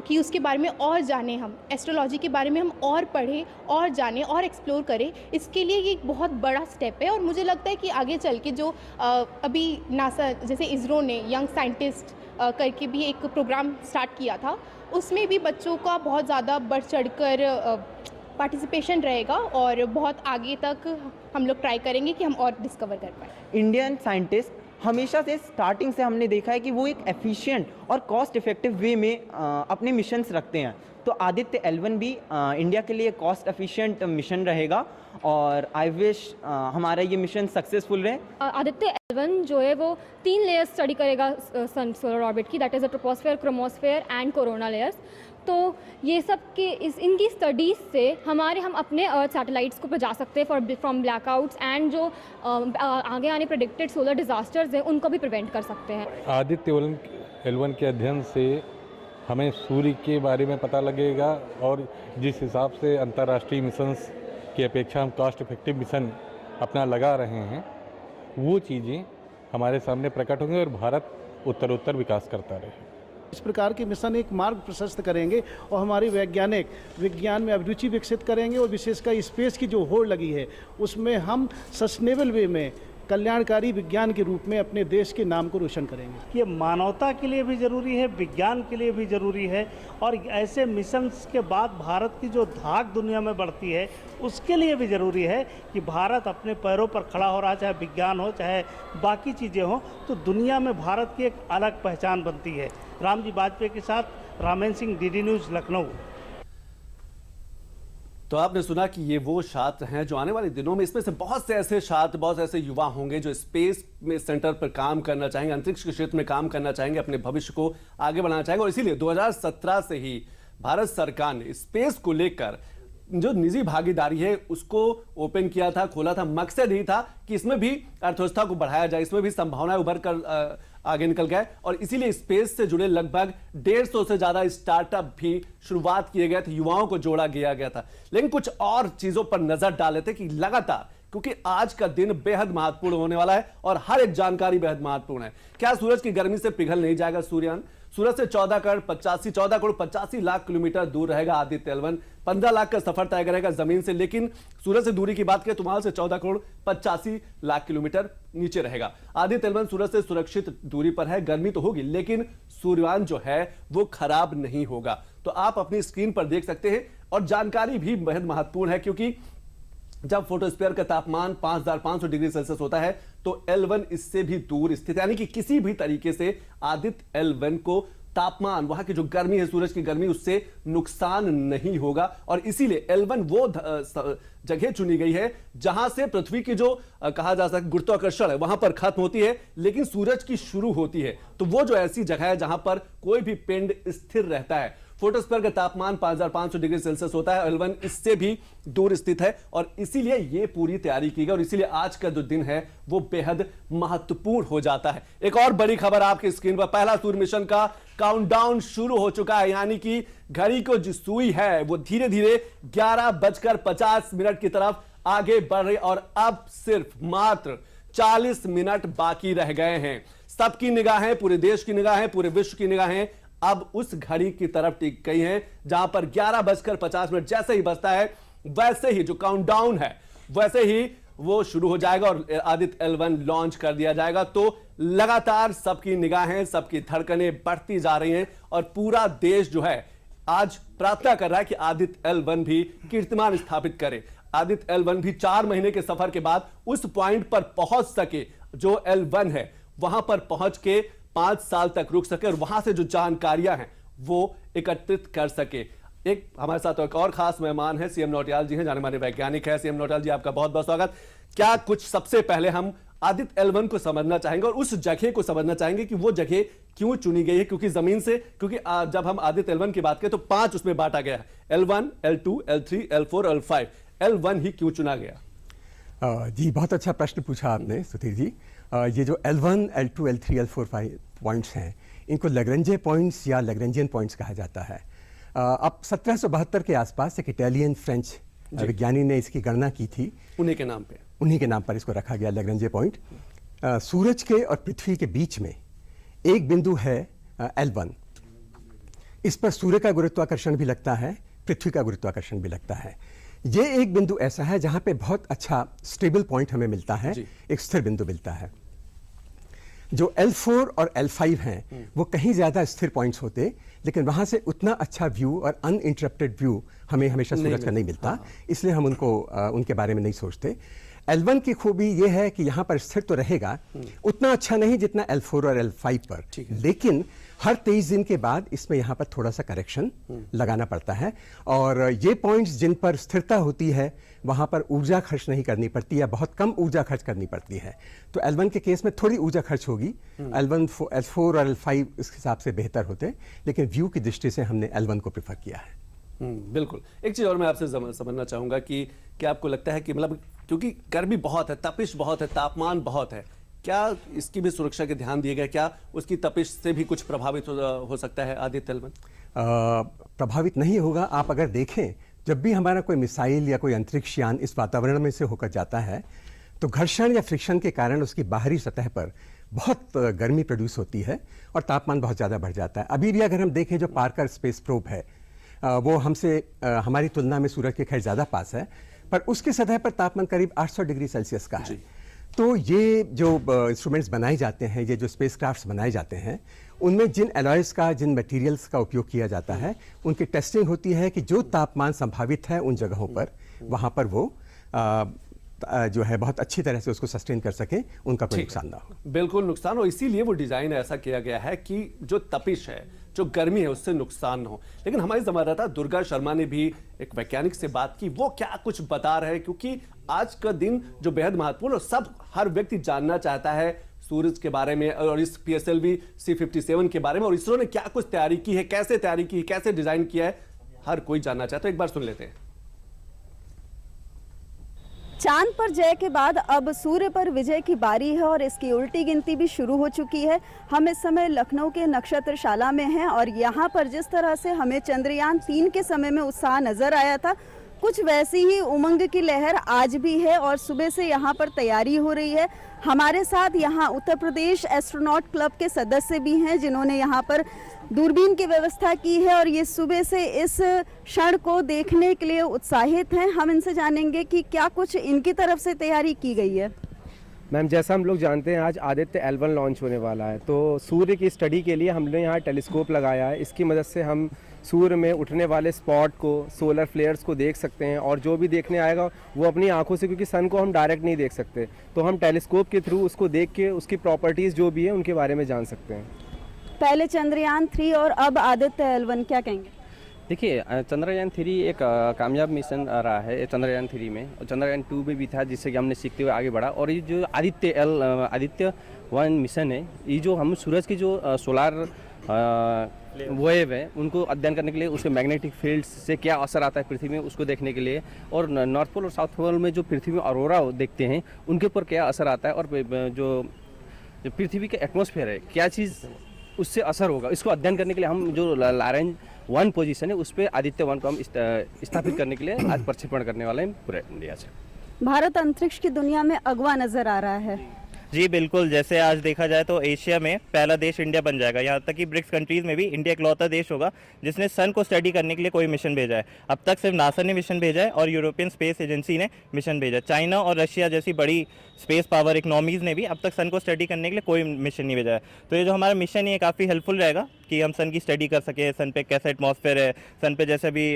कि उसके बारे में और जानें, हम एस्ट्रोलॉजी के बारे में हम और पढ़ें और जानें और एक्सप्लोर करें, इसके लिए ये एक बहुत बड़ा स्टेप है। और मुझे लगता है कि आगे चल के जो अभी नासा जैसे इसरो ने यंग साइंटिस्ट करके भी एक प्रोग्राम स्टार्ट किया था, उसमें भी बच्चों का बहुत ज़्यादा बढ़ चढ़ कर पार्टिसिपेशन रहेगा और बहुत आगे तक हम लोग ट्राई करेंगे कि हम और डिस्कवर कर पाएँ। इंडियन साइंटिस्ट हमेशा से स्टार्टिंग से हमने देखा है कि वो एक एफिशिएंट और कॉस्ट इफ़ेक्टिव वे में अपने मिशंस रखते हैं। तो आदित्य L1 भी इंडिया के लिए कॉस्ट एफिशिएंट मिशन रहेगा और आई विश हमारा ये मिशन सक्सेसफुल रहे। आदित्य L1 जो है वो 3 लेयर्स स्टडी करेगा सन सोलर ऑर्बिट की, that is the troposphere, chromosphere and corona layers. तो ये सब के इनकी स्टडीज़ से हम अपने अर्थ सैटेलाइट्स को बचा सकते हैं फ्रॉम ब्लैकआउट्स एंड जो आगे आने प्रेडिक्टेड सोलर डिज़ास्टर्स हैं उनको भी प्रिवेंट कर सकते हैं। आदित्य L1 के अध्ययन से हमें सूर्य के बारे में पता लगेगा और जिस हिसाब से अंतर्राष्ट्रीय मिशंस की अपेक्षा हम कॉस्ट इफेक्टिव मिशन अपना लगा रहे हैं, वो चीज़ें हमारे सामने प्रकट होंगी और भारत उत्तरोत्तर विकास करता रहे। इस प्रकार के मिशन एक मार्ग प्रशस्त करेंगे और हमारे वैज्ञानिक विज्ञान में अभिरुचि विकसित करेंगे और विशेषकर स्पेस की जो होड़ लगी है उसमें हम सस्टेनेबल वे में कल्याणकारी विज्ञान के रूप में अपने देश के नाम को रोशन करेंगे। ये मानवता के लिए भी ज़रूरी है, विज्ञान के लिए भी ज़रूरी है और ऐसे मिशंस के बाद भारत की जो धाक दुनिया में बढ़ती है उसके लिए भी ज़रूरी है कि भारत अपने पैरों पर खड़ा हो रहा, चाहे विज्ञान हो चाहे बाकी चीज़ें हों, तो दुनिया में भारत की एक अलग पहचान बनती है। रामजी वाजपेयी के साथ ramen Singh, DD news, Lucknow. तो आपने सुना कि ये वो छात्र हैं जो आने वाले दिनों में, इसमें से बहुत से ऐसे छात्र, बहुत से ऐसे युवा होंगे जो स्पेस में सेंटर पर काम करना चाहेंगे, अंतरिक्ष के क्षेत्र में काम करना चाहेंगे, अपने भविष्य को आगे बढ़ाना चाहेंगे। और इसीलिए 2017 से ही भारत सरकार ने स्पेस को लेकर जो निजी भागीदारी है उसको ओपन किया था, खोला था। मकसद यही था कि इसमें भी अर्थव्यवस्था को बढ़ाया जाए, इसमें भी संभावनाएं उभर कर आगे निकल गए। और इसीलिए स्पेस से जुड़े लगभग 150 से ज्यादा स्टार्टअप भी शुरुआत किए गए थे, युवाओं को जोड़ा गया था। लेकिन कुछ और चीजों पर नजर डाले थे कि लगातार, क्योंकि आज का दिन बेहद महत्वपूर्ण होने वाला है और हर एक जानकारी बेहद महत्वपूर्ण है। क्या सूरज की गर्मी से पिघल नहीं जाएगा सूर्ययान? सूरज से 14 करोड़ 85 लाख किलोमीटर दूर रहेगा आदित्य L1। 15 लाख का सफर तय करेगा जमीन से, लेकिन सूरज से दूरी की बात करें तो वहां से 14 करोड़ 85 लाख किलोमीटर नीचे रहेगा। आदित्य L1 सूरज से सुरक्षित दूरी पर है। गर्मी तो होगी लेकिन सूर्ययान जो है वो खराब नहीं होगा। तो आप अपनी स्क्रीन पर देख सकते हैं। और जानकारी भी बेहद महत्वपूर्ण है, क्योंकि जब फोटोस्फीयर का तापमान 5500 डिग्री सेल्सियस होता है तो L1 इससे भी दूर स्थित है, यानी कि किसी भी तरीके से आदित्य L1 को तापमान, वहां की जो गर्मी है, सूरज की गर्मी, उससे नुकसान नहीं होगा। और इसीलिए L1 वो जगह चुनी गई है जहां से पृथ्वी की जो कहा जा सकता है गुरुत्वाकर्षण है वहां पर खत्म होती है लेकिन सूरज की शुरू होती है। तो वो जो ऐसी जगह है जहां पर कोई भी पिंड स्थिर रहता है। फोटोस्फीयर का तापमान 5500 डिग्री सेल्सियस होता है, L1 इससे भी दूर स्थित है। और इसीलिए ये पूरी तैयारी की गई और इसीलिए आज का जो दिन है वो बेहद महत्वपूर्ण हो जाता है। एक और बड़ी खबर आपकी स्क्रीन पर, पहला सूर्य मिशन का काउंटडाउन शुरू हो चुका है, यानी कि घड़ी को जो सुई है वो धीरे धीरे 11:50 की तरफ आगे बढ़ रही और अब सिर्फ मात्र 40 मिनट बाकी रह गए हैं। सबकी निगाहें, पूरे देश की निगाहें, पूरे विश्व की निगाहें अब उस घड़ी की तरफ टिक गई हैं जहां पर 11:50 जैसे ही बजता है वैसे ही जो काउंटडाउन है वैसे ही वो शुरू हो जाएगा और आदित्य L1 लॉन्च कर दिया जाएगा। तो लगातार सबकी निगाहें, सबकी धड़कनें बढ़ती जा रही हैं और पूरा देश जो है आज प्रार्थना कर रहा है कि आदित्य L1 भी कीर्तिमान स्थापित करे। आदित्य L1 भी 4 महीने के सफर के बाद उस पॉइंट पर पहुंच सके जो L1 है, वहां पर पहुंच के 5 साल तक रुक सके और वहां से जो जानकारियां हैं वो एकत्रित कर सके। एक हमारे साथ एक और खास मेहमान है, सीएम नौटियाल जी हैं, जाने माने वैज्ञानिक है। सीएम नौटियाल जी, आपका बहुत बहुत स्वागत। क्या कुछ सबसे पहले हम आदित्य L1 को समझना चाहेंगे और उस जगह को समझना चाहेंगे कि वो जगह क्यों चुनी गई है, क्योंकि जमीन से, क्योंकि जब हम आदित्य L1 की बात करें तो 5 उसमें बांटा गया है, L1, L2, L3, L4, L5। L1 ही क्यों चुना गया? जी, बहुत अच्छा प्रश्न पूछा आपने सुधीर जी। ये जो L1, L2, L3, L4, 5 points हैं, इनको लैग्रेंजे पॉइंट्स या लैग्रेंजियन पॉइंट्स कहा जाता है। अब 1772 के आसपास एक इटालियन फ्रेंच विज्ञानी ने इसकी गणना की थी, उन्हीं के नाम पर इसको रखा गया लैग्रेंजे पॉइंट। सूरज के और पृथ्वी के बीच में एक बिंदु है L1। इस पर सूर्य का गुरुत्वाकर्षण भी लगता है, पृथ्वी का गुरुत्वाकर्षण भी लगता है। ये एक बिंदु ऐसा है जहां पे बहुत अच्छा स्टेबल पॉइंट हमें मिलता है, एक स्थिर बिंदु मिलता है। जो L4 और L5 हैं वो कहीं ज़्यादा स्थिर पॉइंट्स होते, लेकिन वहाँ से उतना अच्छा व्यू और अनइंटरप्टेड व्यू हमें हमेशा सूरज का नहीं मिलता, इसलिए हम उनके बारे में नहीं सोचते। L1 की खूबी ये है कि यहाँ पर स्थिर तो रहेगा, उतना अच्छा नहीं जितना L4 और L5 पर, लेकिन हर 23 दिन के बाद इसमें यहाँ पर थोड़ा सा करेक्शन लगाना पड़ता है। और ये पॉइंट्स जिन पर स्थिरता होती है वहाँ पर ऊर्जा खर्च नहीं करनी पड़ती या बहुत कम ऊर्जा खर्च करनी पड़ती है। तो L1 के केस में थोड़ी ऊर्जा खर्च होगी, L4 और L5 इस हिसाब से बेहतर होते, लेकिन व्यू की दृष्टि से हमने L1 को प्रेफर किया है। बिल्कुल। एक चीज़ और मैं आपसे समझना चाहूँगा कि क्या आपको लगता है कि मतलब क्योंकि गर्मी बहुत है, तपिश बहुत है, तापमान बहुत है, क्या इसकी भी सुरक्षा के ध्यान दिए गए? क्या उसकी तपिश से भी कुछ प्रभावित हो सकता है आदित्य L1? प्रभावित नहीं होगा। आप अगर देखें, जब भी हमारा कोई मिसाइल या कोई अंतरिक्ष यान इस वातावरण में से होकर जाता है तो घर्षण या फ्रिक्शन के कारण उसकी बाहरी सतह पर बहुत गर्मी प्रोड्यूस होती है और तापमान बहुत ज़्यादा बढ़ जाता है। अभी भी अगर हम देखें, जो पार्कर स्पेस प्रोब है वो हमसे हमारी तुलना में सूरज के खैर ज़्यादा पास है, पर उसकी सतह पर तापमान करीब 800 डिग्री सेल्सियस का है। तो ये जो इंस्ट्रूमेंट्स बनाए जाते हैं, ये जो स्पेस क्राफ्ट्स बनाए जाते हैं, उनमें जिन एलॉयज़ का, जिन मटेरियल्स का उपयोग किया जाता है, उनकी टेस्टिंग होती है कि जो तापमान संभावित है उन जगहों पर, वहाँ पर वो जो है बहुत अच्छी तरह से उसको सस्टेन कर सकें, उनका कोई नुकसान ना हो। बिल्कुल नुकसान हो, इसीलिए वो डिजाइन ऐसा किया गया है कि जो तपिश है, जो गर्मी है, उससे नुकसान न हो। लेकिन हमारी संवाददाता दुर्गा शर्मा ने भी एक वैज्ञानिक से बात की, वो क्या कुछ बता रहे हैं, क्योंकि आज का दिन जो बेहद महत्वपूर्ण और हर व्यक्ति जानना चाहता है सूरज के बारे में और इस PSLV C57 के बारे में, और इसरो ने क्या कुछ तैयारी की है, कैसे तैयारी की है, कैसे डिजाइन किया है, हर कोई जानना चाहता है। एक बार सुन लेते हैं। चांद पर जय के बाद अब सूर्य पर विजय की बारी है और इसकी उल्टी गिनती भी शुरू हो चुकी है। हम इस समय लखनऊ के नक्षत्रशाला में हैं और यहाँ पर जिस तरह से हमें चंद्रयान 3 के समय में उत्साह नजर आया था, कुछ वैसी ही उमंग की लहर आज भी है और सुबह से यहाँ पर तैयारी हो रही है। हमारे साथ यहाँ उत्तर प्रदेश एस्ट्रोनॉट क्लब के सदस्य भी हैं जिन्होंने यहाँ पर दूरबीन की व्यवस्था की है और ये सुबह से इस क्षण को देखने के लिए उत्साहित हैं। हम इनसे जानेंगे कि क्या कुछ इनकी तरफ से तैयारी की गई है। मैम, जैसा हम लोग जानते हैं आज आदित्य L1 लॉन्च होने वाला है, तो सूर्य की स्टडी के लिए हमने यहाँ टेलीस्कोप लगाया है। इसकी मदद से हम सूर्य में उठने वाले स्पॉट को, सोलर फ्लेयर्स को देख सकते हैं और जो भी देखने आएगा वो अपनी आंखों से, क्योंकि सन को हम डायरेक्ट नहीं देख सकते, तो हम टेलीस्कोप के थ्रू उसको देख के उसकी प्रॉपर्टीज़ जो भी है उनके बारे में जान सकते हैं। पहले चंद्रयान 3 और अब आदित्य L1, क्या कहेंगे? देखिए, चंद्रयान 3 एक कामयाब मिशन रहा है चंद्रयान 3 में, और चंद्रयान 2 में भी था, जिससे कि हमने सीखते हुए आगे बढ़ा। और ये जो आदित्य 1 मिशन है, ये जो हम सूरज की जो सोलार वेव है उनको अध्ययन करने के लिए, उसके मैग्नेटिक फील्ड से क्या असर आता है पृथ्वी में, उसको देखने के लिए, और नॉर्थ पोल और साउथ पोल में जो पृथ्वी में अरोरा देखते हैं उनके ऊपर क्या असर आता है, और जो पृथ्वी के एटमॉस्फेयर है क्या चीज़ उससे असर होगा, इसको अध्ययन करने के लिए हम जो लॉरेंज 1 पोजीशन है उस पर आदित्य 1 को हम स्थापित करने के लिए आज प्रक्षेपण करने वाले हैं पूरे इंडिया से। भारत अंतरिक्ष की दुनिया में अगवा नजर आ रहा है। जी बिल्कुल, जैसे आज देखा जाए तो एशिया में पहला देश इंडिया बन जाएगा। यहाँ तक कि ब्रिक्स कंट्रीज में भी इंडिया इकलौता देश होगा जिसने सन को स्टडी करने के लिए कोई मिशन भेजा है। अब तक सिर्फ नासा ने मिशन भेजा है और यूरोपियन स्पेस एजेंसी ने मिशन भेजा। चाइना और रशिया जैसी बड़ी स्पेस पावर इकोनॉमीज़ ने भी अब तक सन को स्टडी करने के लिए कोई मिशन नहीं भेजा है। तो ये जो हमारा मिशन है ये काफ़ी हेल्पफुल रहेगा कि हम सन की स्टडी कर सकें, सन पे कैसा एटमॉस्फेयर है, सन पे जैसे भी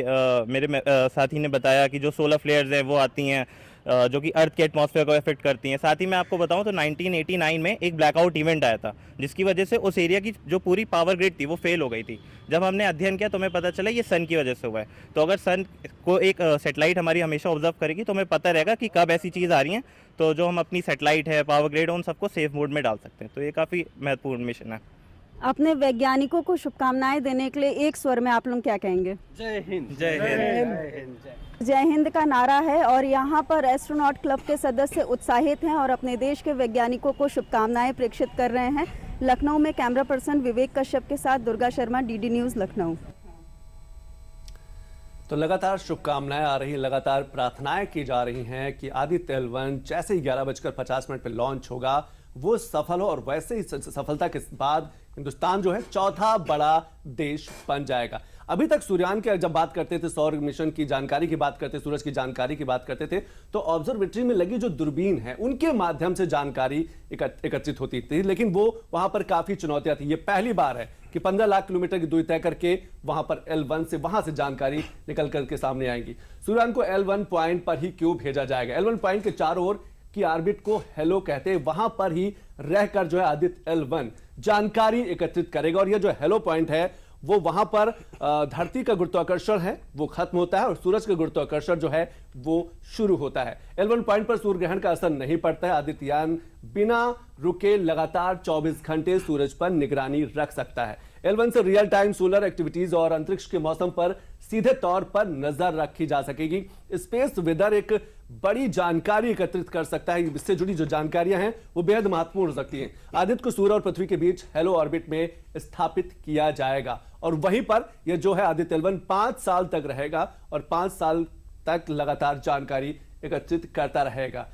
मेरे साथी ने बताया कि जो सोलर फ्लेयर्स हैं वो आती हैं जो कि अर्थ के एटमॉस्फेयर को इफेक्ट करती हैं। साथ ही मैं आपको बताऊं तो 1989 में एक ब्लैकआउट इवेंट आया था जिसकी वजह से उस एरिया की जो पूरी पावर ग्रिड थी वो फेल हो गई थी। जब हमने अध्ययन किया तो हमें पता चला ये सन की वजह से हुआ है। तो अगर सन को एक सेटेलाइट हमारी हमेशा ऑब्जर्व करेगी तो हमें पता रहेगा कि कब ऐसी चीज़ आ रही हैं, तो जो हम अपनी सेटेलाइट है, पावर ग्रिड है, उन सबको सेफ मोड में डाल सकते हैं। तो ये काफ़ी महत्वपूर्ण मिशन है। अपने वैज्ञानिकों को शुभकामनाएं देने के लिए एक स्वर में आप लोग क्या कहेंगे? जय हिंद। जय हिंद। जय हिंद का नारा है और यहाँ पर एस्ट्रोनॉट क्लब के सदस्य उत्साहित हैं और अपने देश के वैज्ञानिकों को शुभकामनाएं प्रेषित कर रहे हैं। लखनऊ में कैमरा पर्सन विवेक कश्यप के साथ दुर्गा शर्मा, DD न्यूज़ लखनऊ। तो लगातार शुभकामनाएं आ रही हैं, लगातार प्रार्थनाएं की जा रही हैं कि आदित्य L1 जैसे ही 11:50 पर लॉन्च होगा वो सफल हो और वैसे ही सफलता के बाद हिंदुस्तान जो है चौथा बड़ा देश बन जाएगा। अभी तक सूर्यान की जब बात करते थे, सौर मिशन की जानकारी की बात करते, सूरज की जानकारी की बात करते थे, तो ऑब्जर्वेटरी में लगी जो दूरबीन है उनके माध्यम से जानकारी एकत्रित होती थी, लेकिन वो वहां पर काफी चुनौतियां थी। ये पहली बार है कि 15 लाख किलोमीटर की दूरी तय करके वहां पर L1 से वहां से जानकारी निकल करके सामने आएंगी। सूर्यान को L1 पॉइंट पर ही क्यों भेजा जाएगा? L1 पॉइंट के चारों ओर की ऑर्बिट को हेलो कहते हैं, वहां पर ही रहकर जो है आदित्य L1 जानकारी एकत्रित करेगा। और ये जो हेलो पॉइंट है वो वहां पर धरती का गुरुत्वाकर्षण है वो खत्म होता है और सूरज का गुरुत्वाकर्षण जो है वो शुरू होता है। L1 पॉइंट पर सूर्य ग्रहण का असर नहीं पड़ता है। आदित्ययान बिना रुके लगातार 24 घंटे सूरज पर निगरानी रख सकता है। L1 से रियल टाइम सोलर एक्टिविटीज और अंतरिक्ष के मौसम पर सीधे तौर पर नजर रखी जा सकेगी। स्पेस वेदर एक बड़ी जानकारी एकत्रित कर सकता है। इससे जुड़ी जो जानकारियां हैं वो बेहद महत्वपूर्ण हो सकती हैं। आदित्य को सूर्य और पृथ्वी के बीच हेलो ऑर्बिट में स्थापित किया जाएगा और वहीं पर यह जो है आदित्य L1 5 साल तक रहेगा और 5 साल तक लगातार जानकारी एकत्रित करता रहेगा।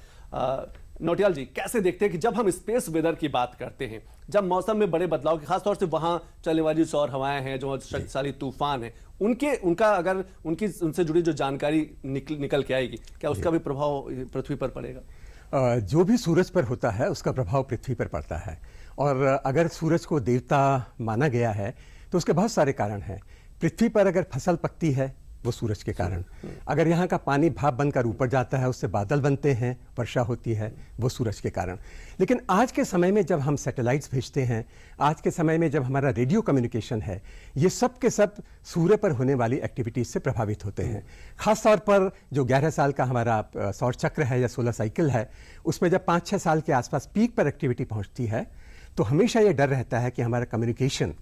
नोटियाल जी, कैसे देखते हैं कि जब हम स्पेस वेदर की बात करते हैं, जब मौसम में बड़े बदलाव की, खासतौर से वहां चलने वाली सौर हवाएं हैं, जो शक्तिशाली तूफान है, उनसे जुड़ी जो जानकारी निकल के आएगी, क्या उसका भी प्रभाव पृथ्वी पर पड़ेगा? जो भी सूरज पर होता है उसका प्रभाव पृथ्वी पर पड़ता है। और अगर सूरज को देवता माना गया है तो उसके बहुत सारे कारण हैं। पृथ्वी पर अगर फसल पकती है वो सूरज के कारण। अगर यहाँ का पानी भाप बनकर ऊपर जाता है, उससे बादल बनते हैं, वर्षा होती है, वो सूरज के कारण। लेकिन आज के समय में जब हम सैटेलाइट्स भेजते हैं, आज के समय में जब हमारा रेडियो कम्युनिकेशन है, ये सब के सब सूर्य पर होने वाली एक्टिविटीज से प्रभावित होते हैं। खास तौर पर जो 11 साल का हमारा सौर चक्र है या सोलर साइकिल है, उसमें जब 5-6 साल के आसपास पीक पर एक्टिविटी पहुंचती है, तो हमेशा ये डर रहता है कि हमारा कम्युनिकेशन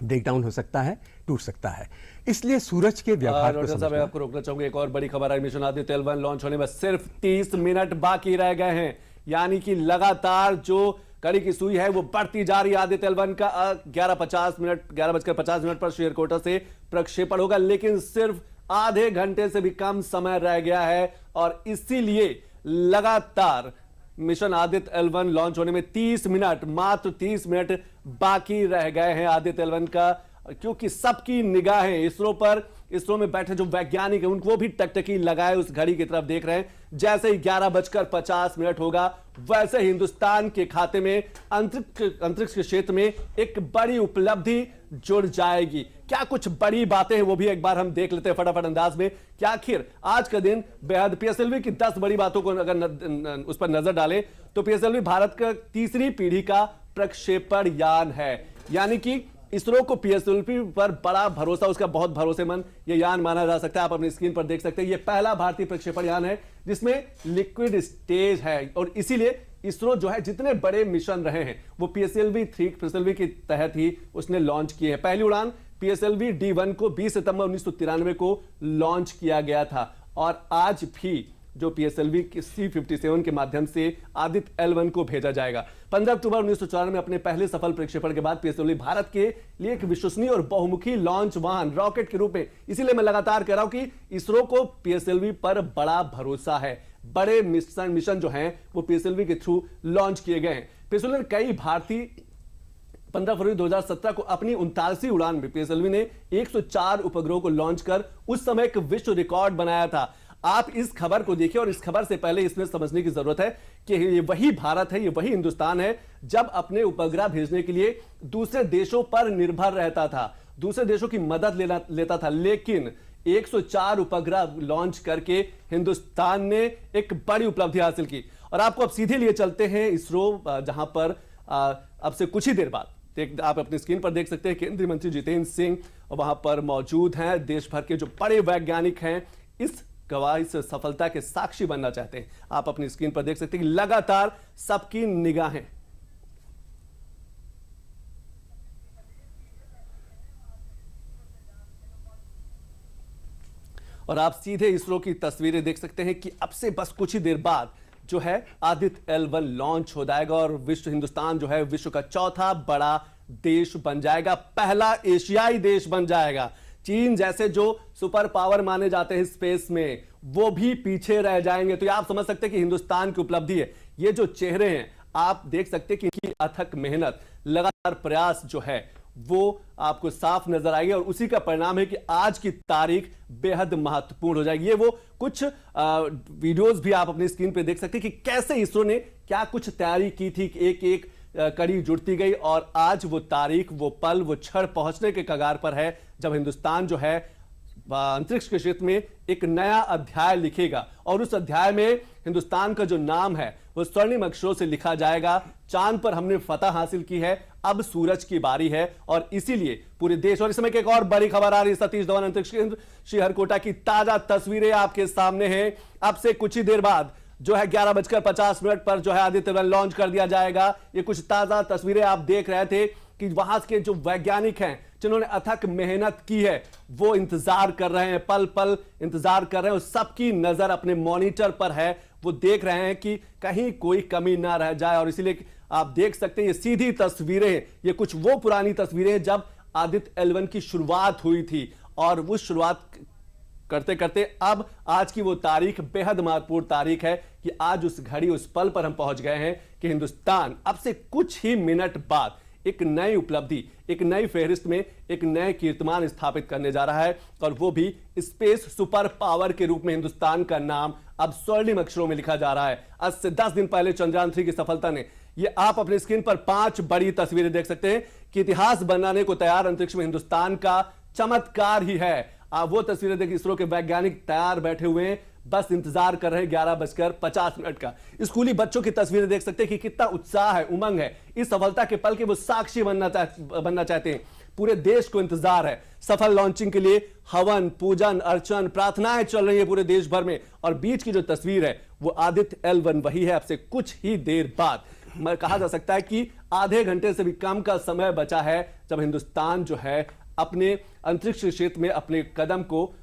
ब्रेक डाउन हो सकता है, टूट सकता है। इसलिए सूरज के व्यवहार को समझना। मैं आपको रोकना चाहूंगा। एक और बड़ी खबर है, मिशन आदित्य L1 लॉन्च होने में सिर्फ 30 मिनट बाकी रह गए हैं, यानी कि लगातार जो कड़ी की सुई है वो बढ़ती जा रही है। आदित्य L1 का 11:50 पर श्रीहरिकोटा से प्रक्षेपण होगा, लेकिन सिर्फ आधे घंटे से भी कम समय रह गया है और इसीलिए लगातार मिशन आदित्य L1 लॉन्च होने में 30 मिनट, मात्र 30 मिनट बाकी रह गए हैं आदित्य L1 का, क्योंकि सबकी निगाहें इसरो पर, इसरो में बैठे जो वैज्ञानिक हैं उनको भी टकटकी लगाए उस घड़ी की तरफ देख रहे हैं। जैसे ही 11:50 होगा, वैसे हिंदुस्तान के खाते में अंतरिक्ष के क्षेत्र में एक बड़ी उपलब्धि जुड़ जाएगी। क्या कुछ बड़ी बातें हैं वो भी एक बार हम देख लेते हैं फटाफट अंदाज में। क्या आखिर आज का दिन बेहद, पीएसएलवी की 10 बड़ी बातों को अगर उस पर नजर डालें तो पीएसएलवी भारत का तीसरी पीढ़ी का प्रक्षेपण यान है, यानी कि इसरो को पीएसएलवी पर बड़ा भरोसा, उसका बहुत भरोसेमंद ये यान माना जा सकता है। आप अपनी स्क्रीन पर देख सकते हैं, ये पहला भारतीय प्रक्षेपण यान है जिसमें लिक्विड स्टेज है और इसीलिए इसरो जो है जितने बड़े मिशन रहे हैं वो पीएसएलवी के तहत ही उसने लॉन्च किए हैं। पहली उड़ान पीएसएलवी D1 को 20 सितंबर 1993 को लॉन्च किया गया था और आज भी जो पीएसएलवी C-57 के माध्यम से आदित्य L1 को भेजा जाएगा। 15 अक्टूबर 1994 में अपने पहले सफल प्रक्षेपण के बाद पीएसएलवी भारत के लिए एक विश्वसनीय और बहुमुखी लॉन्च वाहन रॉकेट के रूप में, इसीलिए मैं लगातार कह रहा हूं कि इसरो को पीएसएलवी पर बड़ा भरोसा है। बड़े मिशन जो हैं वो पीएसएलवी के थ्रू लॉन्च किए गए हैं। पीएसएलवी ने कई भारतीय 15 फरवरी 2017 को अपनी 39वीं उड़ान में पीएसएलवी ने 104 उपग्रहों को लॉन्च कर उस समय एक विश्व रिकॉर्ड बनाया था। आप इस खबर को देखिए और इस खबर से पहले इसमें समझने की जरूरत है कि ये वही भारत है, ये वही हिंदुस्तान है जब अपने उपग्रह भेजने के लिए दूसरे देशों पर निर्भर रहता था, दूसरे देशों की मदद लेता था, लेकिन 104 उपग्रह लॉन्च करके हिंदुस्तान ने एक बड़ी उपलब्धि हासिल की। और आपको अब सीधे लिए चलते हैं इसरो, जहां पर अब से कुछ ही देर बाद आप अपनी स्क्रीन पर देख सकते हैं केंद्रीय मंत्री जितेंद्र सिंह वहां पर मौजूद हैं। देश भर के जो बड़े वैज्ञानिक हैं इस गवाही से सफलता के साक्षी बनना चाहते हैं। आप अपनी स्क्रीन पर देख सकते हैं कि लगातार सबकी निगाहें और आप सीधे इसरो की तस्वीरें देख सकते हैं कि अब से बस कुछ ही देर बाद जो है आदित्य L1 लॉन्च हो जाएगा और हिंदुस्तान जो है विश्व का चौथा बड़ा देश बन जाएगा, पहला एशियाई देश बन जाएगा। चीन जैसे जो सुपर पावर माने जाते हैं स्पेस में वो भी पीछे रह जाएंगे। तो ये आप समझ सकते हैं कि हिंदुस्तान की उपलब्धि है। ये जो चेहरे हैं आप देख सकते हैं कि इनकी अथक मेहनत, लगातार प्रयास जो है वो आपको साफ नजर आएगी और उसी का परिणाम है कि आज की तारीख बेहद महत्वपूर्ण हो जाएगी। ये वो कुछ वीडियोस भी आप अपनी स्क्रीन पे देख सकते हैं कि कैसे इसरो ने क्या कुछ तैयारी की थी, एक एक कड़ी जुड़ती गई और आज वो तारीख, वो पल, वो क्षण पहुंचने के कगार पर है जब हिंदुस्तान जो है अंतरिक्ष के क्षेत्र में एक नया अध्याय लिखेगा और उस अध्याय में हिंदुस्तान का जो नाम है वो स्वर्णिम अक्षरों से लिखा जाएगा। चांद पर हमने फतह हासिल की है, अब सूरज की बारी है और इसीलिए पूरे देश। और इस समय की एक और बड़ी खबर आ रही है, सतीश धवन अंतरिक्ष केंद्र श्रीहरिकोटा की ताजा तस्वीरें आपके सामने हैं। अब से कुछ ही देर बाद जो है 11:50 पर जो है आदित्य L1 लॉन्च कर दिया जाएगा। ये कुछ ताजा तस्वीरें आप देख रहे थे कि वहां के जो वैज्ञानिक हैं जिन्होंने अथक मेहनत की है वो इंतजार कर रहे हैं, पल पल इंतजार कर रहे हैं और सबकी नजर अपने मॉनिटर पर है। वो देख रहे हैं कि कहीं कोई कमी ना रह जाए और इसीलिए आप देख सकते हैं ये सीधी तस्वीरें, ये कुछ वो पुरानी तस्वीरें हैं जब आदित्य L1 की शुरुआत हुई थी और उस शुरुआत करते करते अब आज की वो तारीख बेहद महत्वपूर्ण तारीख है कि आज उस घड़ी, उस पल पर हम पहुंच गए हैं कि हिंदुस्तान अब से कुछ ही मिनट बाद एक नई उपलब्धि, एक नई फहरिस्त में एक नए कीर्तिमान स्थापित करने जा रहा है और वो भी स्पेस सुपर पावर के रूप में हिंदुस्तान का नाम अब स्वर्णिम अक्षरों में लिखा जा रहा है। आज से 10 दिन पहले चंद्रयान 3 की सफलता ने, ये आप अपनी स्क्रीन पर 5 बड़ी तस्वीरें देख सकते हैं कि इतिहास बनाने को तैयार अंतरिक्ष में हिंदुस्तान का चमत्कार ही है। आप वो तस्वीरें देखिए, इसरो के वैज्ञानिक तैयार बैठे हुए हैं, बस इंतजार कर रहे हैं 11:50 का। स्कूली बच्चों की तस्वीरें देख सकते हैं कि कितना उत्साह है, उमंग है, इस सफलता के पल के वो साक्षी बनना चाहते हैं। पूरे देश को इंतजार है सफल लॉन्चिंग के लिए। हवन, पूजन, अर्चन, प्रार्थनाएं चल रही है पूरे देश भर में। और बीच की जो तस्वीर है वो आदित्य L1 वही है। अब से कुछ ही देर बाद कहा जा सकता है कि आधे घंटे से भी कम का समय बचा है जब हिंदुस्तान जो है अपने अंतरिक्ष क्षेत्र में अपने कदम को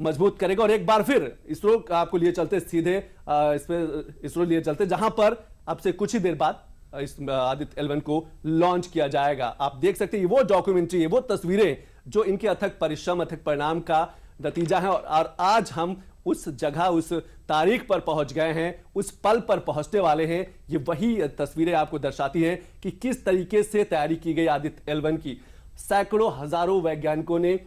मजबूत करेगा। और एक बार फिर इसरो आपको लिए चलते सीधे इसरो लिए चलते जहां पर अब से कुछ ही देर बाद इस आदित्य L1 को लॉन्च किया जाएगा। आप देख सकते हैं वो डॉक्यूमेंट्री है, वो तस्वीरें जो इनके अथक परिश्रम, अथक परिणाम का नतीजा है। और आज हम उस जगह, उस तारीख पर पहुंच गए हैं, उस पल पर पहुंचने वाले हैं। ये वही तस्वीरें आपको दर्शाती हैं कि किस तरीके से तैयारी की गई आदित्य L1 की। सैकड़ों हजारों वैज्ञानिकों ने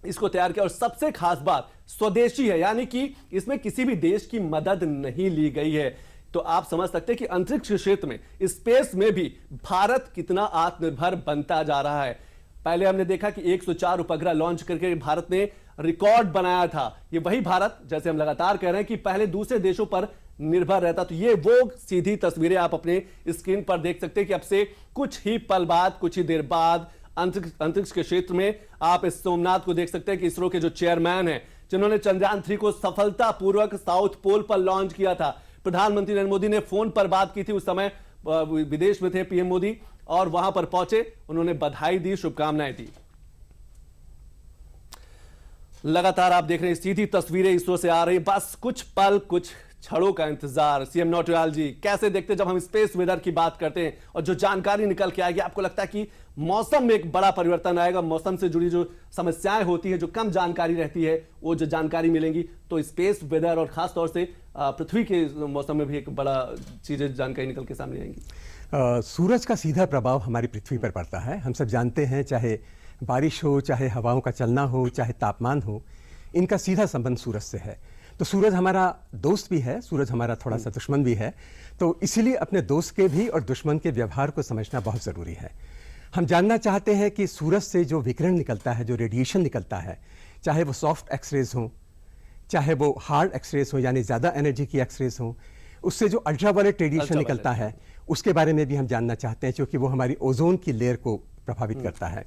इसको तैयार किया और सबसे खास बात स्वदेशी है, यानी कि इसमें किसी भी देश की मदद नहीं ली गई है। तो आप समझ सकते हैं कि अंतरिक्ष क्षेत्र में, स्पेस में भी भारत कितना आत्मनिर्भर बनता जा रहा है। पहले हमने देखा कि 104 उपग्रह लॉन्च करके भारत ने रिकॉर्ड बनाया था। ये वही भारत, जैसे हम लगातार कह रहे हैं कि पहले दूसरे देशों पर निर्भर रहता। तो ये वो सीधी तस्वीरें आप अपने स्क्रीन पर देख सकते हैं कि अब से कुछ ही पल बाद, कुछ ही देर बाद अंतरिक्ष के क्षेत्र में आप इस सोमनाथ को देख सकते हैं कि इसरो के जो चेयरमैन हैं, जिन्होंने चंद्रयान 3 को सफलतापूर्वक साउथ पोल पर लॉन्च किया था। प्रधानमंत्री नरेंद्र मोदी ने फोन पर बात की थी, उस समय विदेश में थे पीएम मोदी, और वहां पर पहुंचे, उन्होंने बधाई दी, शुभकामनाएं दी। लगातार आप देख रहे हैं सीधी तस्वीरें इसरो से आ रही, बस कुछ पल, कुछ क्षणों का इंतजार। सीएम नौटियाल जी कैसे देखते जब हम स्पेस वेदर की बात करते हैं और जो जानकारी निकल के आएगी, आपको लगता है कि मौसम में एक बड़ा परिवर्तन आएगा? मौसम से जुड़ी जो समस्याएं होती है, जो कम जानकारी रहती है, वो जो जानकारी मिलेंगी तो स्पेस वेदर और खास तौर से पृथ्वी के मौसम में भी एक बड़ा चीजें जानकारी निकल के सामने आएंगी। सूरज का सीधा प्रभाव हमारी पृथ्वी पर पड़ता है। हम सब जानते हैं, चाहे बारिश हो, चाहे हवाओं का चलना हो, चाहे तापमान हो, इनका सीधा संबंध सूरज से है। तो सूरज हमारा दोस्त भी है, सूरज हमारा थोड़ा सा दुश्मन भी है। तो इसीलिए अपने दोस्त के भी और दुश्मन के व्यवहार को समझना बहुत ज़रूरी है। हम जानना चाहते हैं कि सूरज से जो विकिरण निकलता है, जो रेडिएशन निकलता है, चाहे वो सॉफ्ट एक्सरेज हो, चाहे वो हार्ड एक्सरेज हो, यानी ज़्यादा एनर्जी की एक्सरेज हो, उससे जो अल्ट्रावायलेट रेडिएशन निकलता है उसके बारे में भी हम जानना चाहते हैं, क्योंकि वो हमारी ओजोन की लेयर को प्रभावित करता है।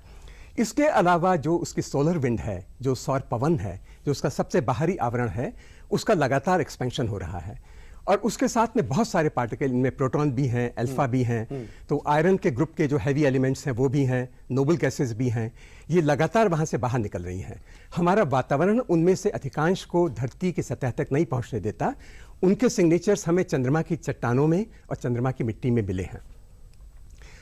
इसके अलावा जो उसकी सोलर विंड है, जो सौर पवन है, जो उसका सबसे बाहरी आवरण है, उसका लगातार एक्सपेंशन हो रहा है। और उसके साथ में बहुत सारे पार्टिकल, इनमें प्रोटॉन भी हैं, अल्फा भी हैं, तो आयरन के ग्रुप के जो हैवी एलिमेंट्स हैं वो भी हैं, नोबल गैसेस भी हैं, ये लगातार वहाँ से बाहर निकल रही हैं। हमारा वातावरण उनमें से अधिकांश को धरती की सतह तक नहीं पहुँचने देता। उनके सिग्नेचर्स हमें चंद्रमा की चट्टानों में और चंद्रमा की मिट्टी में मिले हैं।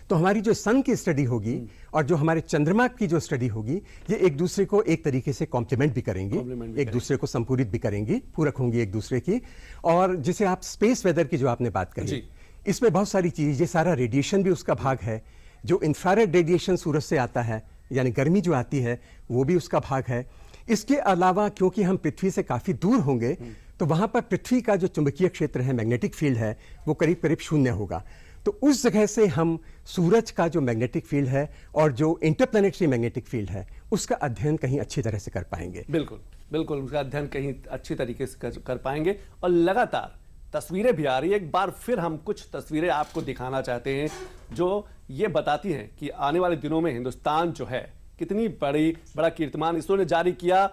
तो हमारी जो सन की स्टडी होगी और जो हमारे चंद्रमा की जो स्टडी होगी, ये एक दूसरे को एक तरीके से कॉम्प्लीमेंट भी करेंगी, एक दूसरे को संपूरित भी करेंगी, पूरक होंगी एक दूसरे की। और जिसे आप स्पेस वेदर की जो आपने बात कही, इसमें बहुत सारी चीज़, ये सारा रेडिएशन भी उसका भाग है। जो इंफ्रारेड रेडिएशन सूरज से आता है, यानी गर्मी जो आती है, वो भी उसका भाग है। इसके अलावा क्योंकि हम पृथ्वी से काफ़ी दूर होंगे, तो वहाँ पर पृथ्वी का जो चुंबकीय क्षेत्र है, मैग्नेटिक फील्ड है, वो करीब करीब 0 होगा। तो उस जगह से हम सूरज का जो मैग्नेटिक फील्ड है और जो इंटरप्लैनेटरी मैग्नेटिक फील्ड है, उसका अध्ययन कहीं अच्छी तरह से कर पाएंगे। बिल्कुल बिल्कुल, उसका अध्ययन कहीं अच्छी तरीके से कर पाएंगे। और लगातार तस्वीरें भी आ रही है। एक बार फिर हम कुछ तस्वीरें आपको दिखाना चाहते हैं जो ये बताती हैं कि आने वाले दिनों में हिंदुस्तान जो है कितनी बड़ा कीर्तिमान इसरो ने जारी किया।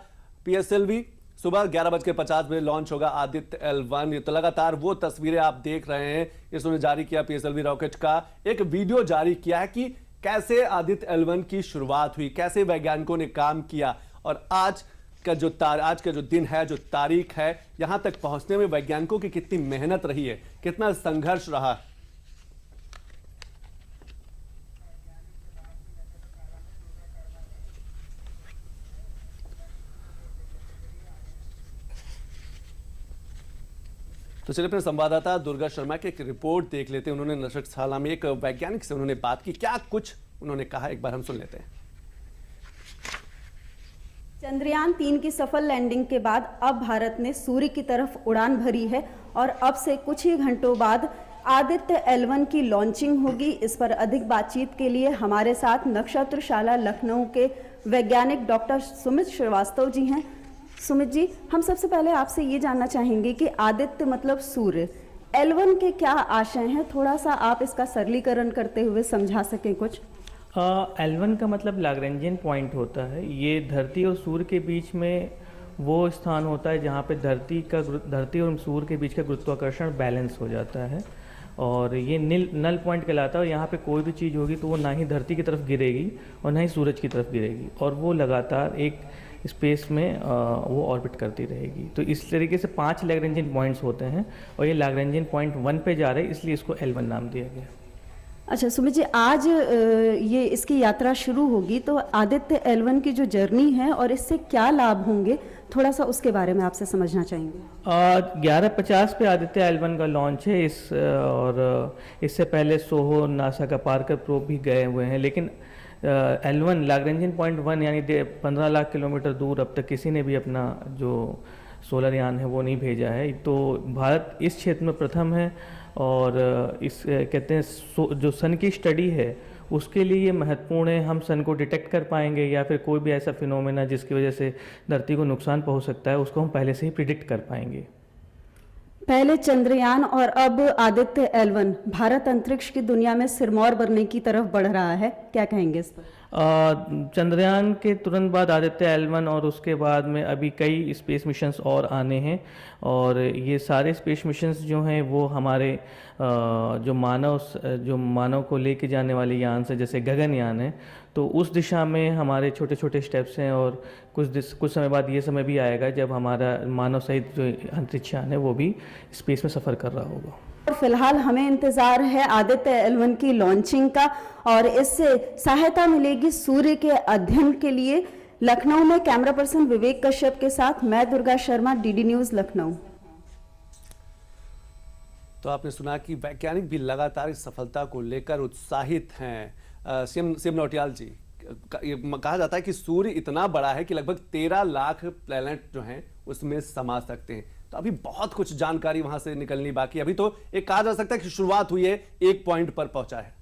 PSLV सुबह 11:50 लॉन्च होगा आदित्य L1। तो लगातार वो तस्वीरें आप देख रहे हैं। इसरो ने जारी किया PSLV रॉकेट का एक वीडियो जारी किया है कि कैसे आदित्य L1 की शुरुआत हुई, कैसे वैज्ञानिकों ने काम किया, और आज का जो दिन है, जो तारीख है, यहां तक पहुंचने में वैज्ञानिकों की कितनी मेहनत रही है, कितना संघर्ष रहा। तो चलिए अपने संवाददाता दुर्गा शर्मा की एक रिपोर्ट देख लेते हैं। उन्होंने नशकशाला में एक वैज्ञानिक से उन्होंने बात की, क्या कुछ उन्होंने कहा, एक बार हम सुन लेते हैं। चंद्रयान 3 की सफल लैंडिंग के बाद अब भारत ने सूर्य की तरफ उड़ान भरी है और अब से कुछ ही घंटों बाद आदित्य L1 की लॉन्चिंग होगी। इस पर अधिक बातचीत के लिए हमारे साथ नक्षत्रशाला लखनऊ के वैज्ञानिक डॉक्टर सुमित श्रीवास्तव जी हैं। सुमित जी, हम सबसे पहले आपसे ये जानना चाहेंगे कि आदित्य मतलब सूर्य, L1 के क्या आशय हैं? थोड़ा सा आप इसका सरलीकरण करते हुए समझा सकें कुछ। L1 का मतलब लैग्रेंजियन पॉइंट होता है। ये धरती और सूर्य के बीच में वो स्थान होता है जहाँ पे धरती और सूर्य के बीच का गुरुत्वाकर्षण बैलेंस हो जाता है, और ये नल पॉइंट कहलाता है। और यहाँ पे कोई भी चीज़ होगी तो वो ना ही धरती की तरफ गिरेगी और ना ही सूरज की तरफ गिरेगी, और वो लगातार एक स्पेस में वो ऑर्बिट करती रहेगी। तो इस तरीके से 5 लैग्रेंजियन पॉइंट्स होते हैं, और ये लैग्रेंजियन पॉइंट 1 पे जा रहे हैं, इसलिए इसको L1 नाम दिया गया। अच्छा सुमित जी, आज ये इसकी यात्रा शुरू होगी, तो आदित्य L1 की जो जर्नी है और इससे क्या लाभ होंगे, थोड़ा सा उसके बारे में आपसे समझना चाहेंगे। 11:50 पे आदित्य L1 का लॉन्च है। और इससे पहले सोहो, नासा का पार्कर प्रोब भी गए हुए हैं, लेकिन L1 लैग्रेंजियन पॉइंट 1 यानी 15 लाख किलोमीटर दूर अब तक किसी ने भी अपना जो सोलर यान है वो नहीं भेजा है। तो भारत इस क्षेत्र में प्रथम है, और इस कहते हैं जो सन की स्टडी है उसके लिए ये महत्वपूर्ण है। हम सन को डिटेक्ट कर पाएंगे, या फिर कोई भी ऐसा फिनोमेना जिसकी वजह से धरती को नुकसान पहुंच सकता है, उसको हम पहले से ही प्रिडिक्ट कर पाएंगे। पहले चंद्रयान और अब आदित्य L1, भारत अंतरिक्ष की दुनिया में सिरमौर बनने की तरफ बढ़ रहा है, क्या कहेंगे इस पर? चंद्रयान के तुरंत बाद आदित्य L1 और उसके बाद में अभी कई स्पेस मिशंस और आने हैं, और ये सारे स्पेस मिशंस जो हैं वो हमारे जो मानव को लेके जाने वाले यान से, जैसे गगनयान है, तो उस दिशा में हमारे छोटे छोटे स्टेप्स हैं। और कुछ समय बाद ये समय भी आएगा जब हमारा मानव सहित जो अंतरिक्ष यान है वो भी स्पेस में सफ़र कर रहा होगा। फिलहाल हमें इंतजार है आदित्य L1 की लॉन्चिंग का, और इससे सहायता मिलेगी सूर्य के अध्ययन के लिए। लखनऊ में कैमरा पर्सन विवेक कश्यप के साथ मैं दुर्गा शर्मा, DD न्यूज़ लखनऊ। तो आपने सुना कि वैज्ञानिक भी लगातार इस सफलता को लेकर उत्साहित हैं। सीएम नौटियाल जी, कहा जाता है कि सूर्य इतना बड़ा है कि लगभग 13 लाख प्लैनेट जो हैं उसमें समा सकते हैं। तो अभी बहुत कुछ जानकारी वहां से निकलनी बाकी। अभी तो एक कहा जा सकता है कि शुरुआत हुई है, एक पॉइंट पर पहुंचा है।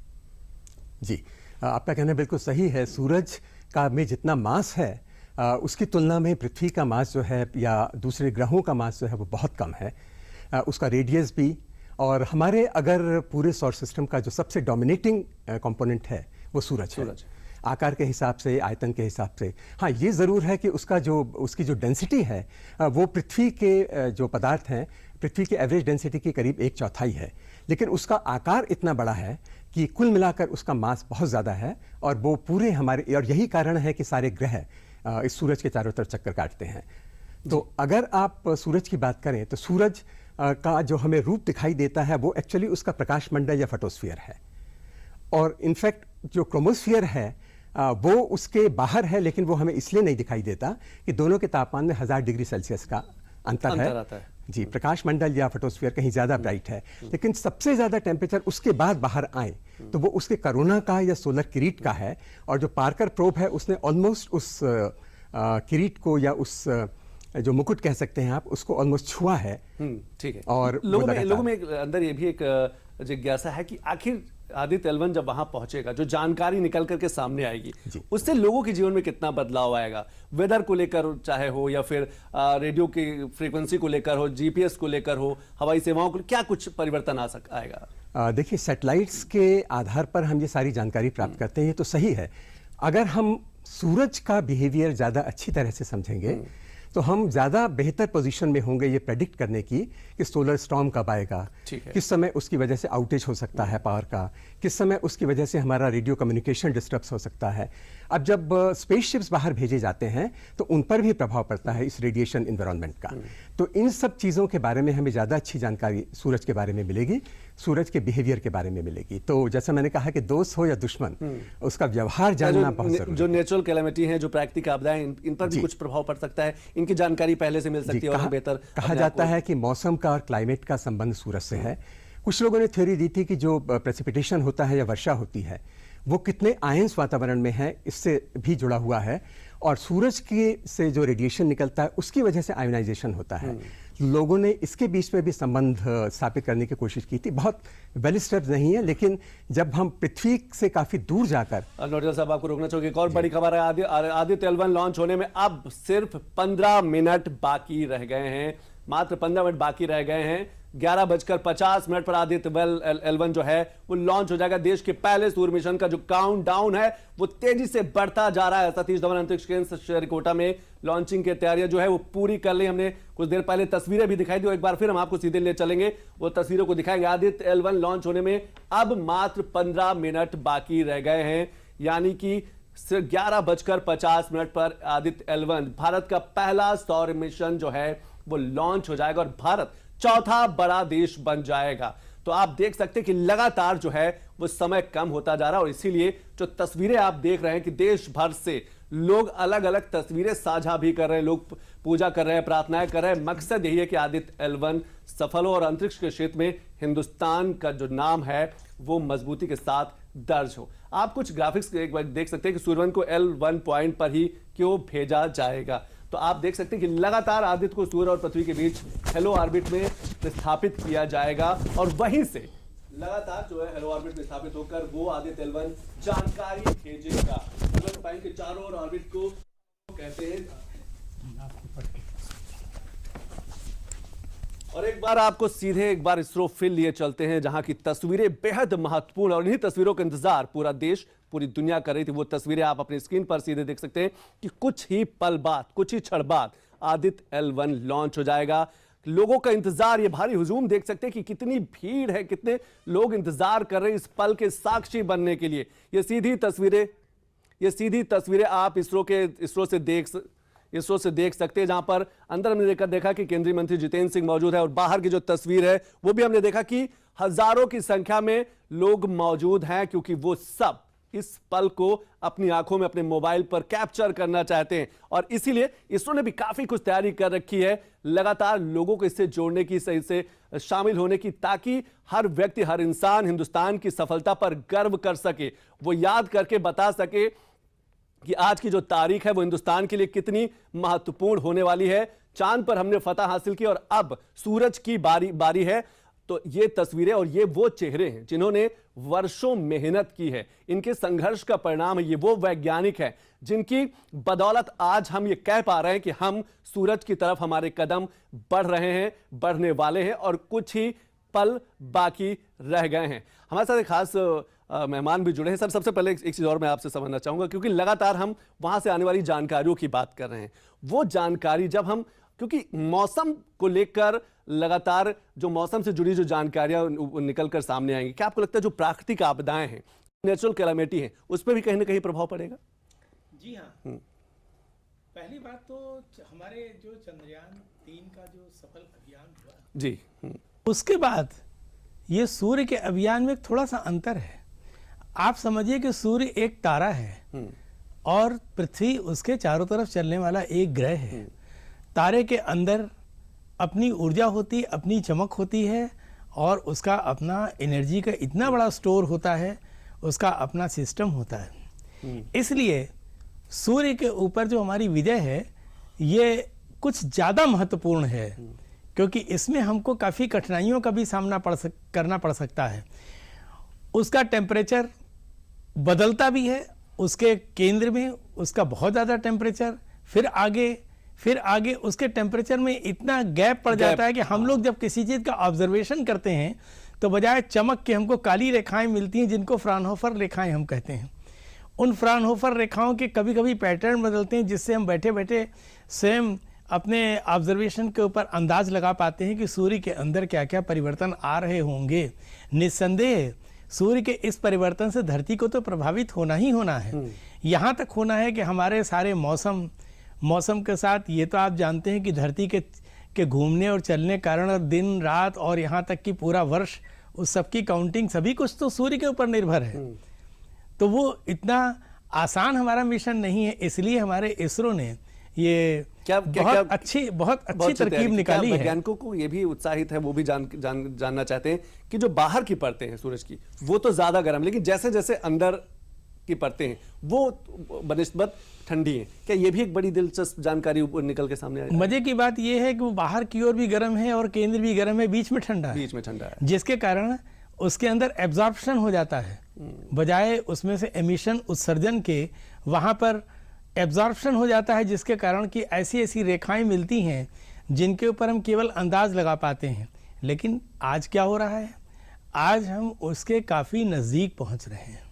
जी, आपका कहना बिल्कुल सही है। सूरज का में जितना मास है उसकी तुलना में पृथ्वी का मास जो है या दूसरे ग्रहों का मास जो है वो बहुत कम है। उसका रेडियस भी, और हमारे अगर पूरे सौर सिस्टम का जो सबसे डोमिनेटिंग कंपोनेंट है वो सूरज है, आकार के हिसाब से, आयतन के हिसाब से। हाँ, ये ज़रूर है कि उसकी जो डेंसिटी है वो पृथ्वी के जो पदार्थ हैं, पृथ्वी के एवरेज डेंसिटी के करीब 1/4 है, लेकिन उसका आकार इतना बड़ा है कि कुल मिलाकर उसका मास बहुत ज़्यादा है। और वो पूरे हमारे, और यही कारण है कि सारे ग्रह इस सूरज के चारों तरफ चक्कर काटते हैं। तो अगर आप सूरज की बात करें तो सूरज का जो हमें रूप दिखाई देता है वो एक्चुअली उसका प्रकाश मंडल या फोटोस्फीयर है। और इनफैक्ट जो क्रोमोस्फीयर है वो उसके बाहर है, लेकिन वो हमें इसलिए नहीं दिखाई देता कि दोनों के तापमान में 1000 डिग्री सेल्सियस का अंतर है। जी, प्रकाश मंडल या फोटोस्फीयर कहीं ज़्यादा ब्राइट है, लेकिन सबसे ज़्यादा टेम्परेचर उसके बाद बाहर आए तो वो उसके करोना का या सोलर किरीट का है। और जो पार्कर प्रोब है उसने ऑलमोस्ट उस किरीट को या उस जो मुकुट कह सकते हैं आप, उसको ऑलमोस्ट छुआ है। ठीक है। और लोगों में अंदर ये भी एक जिज्ञासा है कि आखिर आदित्य L1 जब वहां पहुंचेगा, जो जानकारी निकल करके सामने आएगी उससे लोगों के जीवन में कितना बदलाव आएगा, वेदर को लेकर चाहे हो या फिर रेडियो की फ्रीक्वेंसी को लेकर हो, GPS को लेकर हो, हवाई सेवाओं को, क्या कुछ परिवर्तन आएगा? देखिए, सैटेलाइट्स के आधार पर हम ये सारी जानकारी प्राप्त करते हैं, ये तो सही है। अगर हम सूरज का बिहेवियर ज़्यादा अच्छी तरह से समझेंगे तो हम ज़्यादा बेहतर पोजीशन में होंगे ये प्रेडिक्ट करने की कि सोलर स्टॉर्म कब आएगा, किस समय उसकी वजह से आउटेज हो सकता है पावर का, किस समय उसकी वजह से हमारा रेडियो कम्युनिकेशन डिस्टर्ब हो सकता है। अब जब स्पेसशिप्स बाहर भेजे जाते हैं तो उन पर भी प्रभाव पड़ता है इस रेडिएशन इन्वायरमेंट का। तो इन सब चीज़ों के बारे में हमें ज़्यादा अच्छी जानकारी सूरज के बारे में मिलेगी, सूरज के बिहेवियर के बारे में मिलेगी। तो जैसा मैंने कहा कि दोस्त हो या दुश्मन, उसका व्यवहार जानना बहुत जरूरी है। जो नेचुरल कैलेमिटी है, जो प्राकृतिक आपदाएं, इन पर भी कुछ प्रभाव पड़ सकता है, इनकी जानकारी पहले से मिल सकती है और बेहतर। कहा जाता है कि मौसम का और क्लाइमेट का संबंध सूरज से है। कुछ लोगों ने थ्योरी दी थी कि जो प्रेसिपिटेशन होता है या वर्षा होती है वो कितने आयंस वातावरण में है, इससे भी जुड़ा हुआ है। और सूरज के से जो रेडिएशन निकलता है उसकी वजह से आयोनाइजेशन होता है। लोगों ने इसके बीच में भी संबंध स्थापित करने की कोशिश की थी। बहुत वेल स्टेप्ड नहीं है, लेकिन जब हम पृथ्वी से काफी दूर जाकर नोटिया साहब आपको रोकना चाहूंगा। एक और बड़ी खबर है, आदित्य L1 लॉन्च होने में अब सिर्फ 15 मिनट बाकी रह गए हैं, मात्र 15 मिनट बाकी रह गए हैं। 11:50 पर आदित्य L1 जो है वो लॉन्च हो जाएगा। देश के पहले सूर्य मिशन का जो काउंटडाउन है वो तेजी से बढ़ता जा रहा है। सतीश धवन अंतरिक्ष केंद्र श्रीहरिकोटा में लॉन्चिंग की तैयारियां जो है वो पूरी कर ली। हमने कुछ देर पहले तस्वीरें भी दिखाई दी, एक बार फिर हम आपको सीधे ले चलेंगे, वो तस्वीरों को दिखाएंगे। आदित्य L1 लॉन्च होने में अब मात्र 15 मिनट बाकी रह गए हैं, यानी कि 11:50 पर आदित्य L1 भारत का पहला सौर मिशन जो है वो लॉन्च हो जाएगा और भारत चौथा बड़ा देश बन जाएगा। तो आप देख सकते हैं कि लगातार जो है वो समय कम होता जा रहा है और इसीलिए जो तस्वीरें आप देख रहे हैं कि देश भर से लोग अलग अलग तस्वीरें साझा भी कर रहे हैं, लोग पूजा कर रहे हैं, प्रार्थनाएं कर रहे हैं। मकसद यही है कि आदित्य L1 सफल हो और अंतरिक्ष के क्षेत्र में हिंदुस्तान का जो नाम है वो मजबूती के साथ दर्ज हो। आप कुछ ग्राफिक्स एक बार देख सकते हैं कि सूर्यवन को L1 पॉइंट पर ही क्यों भेजा जाएगा। तो आप देख सकते हैं कि लगातार आदित्य को सूर्य और पृथ्वी के बीच हेलो ऑर्बिट में स्थापित किया जाएगा और वहीं से लगातार जो है हेलो ऑर्बिट में स्थापित होकर वो आदित्य L1 जानकारी भेजेगा। अगर पाएंगे के चारों ओर ऑर्बिट को कहते हैं। और एक बार आपको सीधे एक बार इसरो फील्ड लिए चलते हैं, जहां की तस्वीरें बेहद महत्वपूर्ण और इन्हीं तस्वीरों का इंतजार पूरा देश पूरी दुनिया कर रही थी। वो तस्वीरें आप अपनी स्क्रीन पर सीधे देख सकते हैं कि कुछ ही पल बाद, कुछ ही क्षण बाद आदित्य L1 लॉन्च हो जाएगा। लोगों का इंतजार, ये भारी हुजूम देख सकते हैं कि कितनी भीड़ है, कितने लोग इंतजार कर रहे हैं इस पल के साक्षी बनने के लिए। ये सीधी तस्वीरें आप इसरो से देख सकते हैं, जहां पर अंदर हमने देखा कि केंद्रीय मंत्री जितेंद्र सिंह मौजूद है और बाहर की जो तस्वीर है वो भी हमने देखा कि हजारों की संख्या में लोग मौजूद हैं, क्योंकि वो सब इस पल को अपनी आंखों में अपने मोबाइल पर कैप्चर करना चाहते हैं और इसीलिए इसरो ने भी काफी कुछ तैयारी कर रखी है, लगातार लोगों को इससे जोड़ने की, सही से शामिल होने की, ताकि हर व्यक्ति, हर इंसान हिंदुस्तान की सफलता पर गर्व कर सके, वो याद करके बता सके कि आज की जो तारीख है वो हिंदुस्तान के लिए कितनी महत्वपूर्ण होने वाली है। चांद पर हमने फतह हासिल की और अब सूरज की बारी है। तो ये तस्वीरें और ये वो चेहरे हैं जिन्होंने वर्षों मेहनत की है, इनके संघर्ष का परिणाम है। ये वो वैज्ञानिक हैं जिनकी बदौलत आज हम ये कह पा रहे हैं कि हम सूरज की तरफ हमारे कदम बढ़ रहे हैं, बढ़ने वाले हैं और कुछ ही पल बाकी रह गए हैं। हमारे साथ एक खास मेहमान भी जुड़े हैं। सर, सबसे पहले एक चीज़ और मैं आपसे समझना चाहूँगा, क्योंकि लगातार हम वहाँ से आने वाली जानकारियों की बात कर रहे हैं। वो जानकारी जब हम, क्योंकि मौसम को लेकर लगातार जो मौसम से जुड़ी जो जानकारियाँ निकल कर सामने आएंगी, क्या आपको लगता है जो प्राकृतिक आपदाएं हैं, नेचुरल कैलामिटी हैं, उस पर भी कहीं ना कहीं प्रभाव पड़ेगा? जी हाँ, पहली बात तो हमारे जो चंद्रयान 3 का जो सफल अभियान हुआ जी, उसके बाद ये सूर्य के अभियान में थोड़ा सा अंतर है। आप समझिए कि सूर्य एक तारा है और पृथ्वी उसके चारों तरफ चलने वाला एक ग्रह है। तारे के अंदर अपनी ऊर्जा होती, अपनी चमक होती है और उसका अपना एनर्जी का इतना बड़ा स्टोर होता है, उसका अपना सिस्टम होता है। इसलिए सूर्य के ऊपर जो हमारी विजय है ये कुछ ज़्यादा महत्वपूर्ण है, क्योंकि इसमें हमको काफ़ी कठिनाइयों का भी सामना करना पड़ सकता है। उसका टेम्परेचर बदलता भी है, उसके केंद्र में उसका बहुत ज़्यादा टेम्परेचर, फिर आगे उसके टेम्परेचर में इतना गैप पड़ जाता है कि हम लोग जब किसी चीज़ का ऑब्जर्वेशन करते हैं तो बजाय चमक के हमको काली रेखाएं मिलती हैं, जिनको फ्राउनहोफर रेखाएं हम कहते हैं। उन फ्राउनहोफर रेखाओं के कभी कभी पैटर्न बदलते हैं, जिससे हम बैठे बैठे स्वयं अपने ऑब्जर्वेशन के ऊपर अंदाज लगा पाते हैं कि सूर्य के अंदर क्या क्या परिवर्तन आ रहे होंगे। निस्संदेह सूर्य के इस परिवर्तन से धरती को तो प्रभावित होना ही होना है। यहाँ तक होना है कि हमारे सारे मौसम के साथ, ये तो आप जानते हैं कि धरती के घूमने और चलने कारण दिन रात और यहाँ तक कि पूरा वर्ष, उस सब की काउंटिंग सभी कुछ तो सूर्य के ऊपर निर्भर है। तो वो इतना आसान हमारा मिशन नहीं है, इसलिए हमारे इसरो ने ये बहुत अच्छी तरकीब निकाली है। वैज्ञानिकों को ये भी उत्साहित है, वो भी जानना चाहते हैं कि जो बाहर की परतें हैं सूरज की वो तो ज्यादा गर्म, लेकिन जैसे जैसे अंदर की परतें हैं वो बनिस्बत ठंडी हैं। क्या ये भी एक बड़ी दिलचस्प जानकारी ऊपर निकल के सामने आई? मजे की बात यह है कि वो बाहर की ओर भी गर्म है और केंद्र भी गर्म है, बीच में ठंडा है, बीच में ठंडा है, जिसके कारण उसके अंदर एब्जॉर्प्शन हो जाता है, बजाय उसमें से एमिशन उत्सर्जन के वहां पर एब्जॉर्प्शन हो जाता है, जिसके कारण कि ऐसी ऐसी रेखाएं मिलती हैं जिनके ऊपर हम केवल अंदाज लगा पाते हैं। लेकिन आज क्या हो रहा है, आज हम उसके काफी नजदीक पहुंच रहे हैं।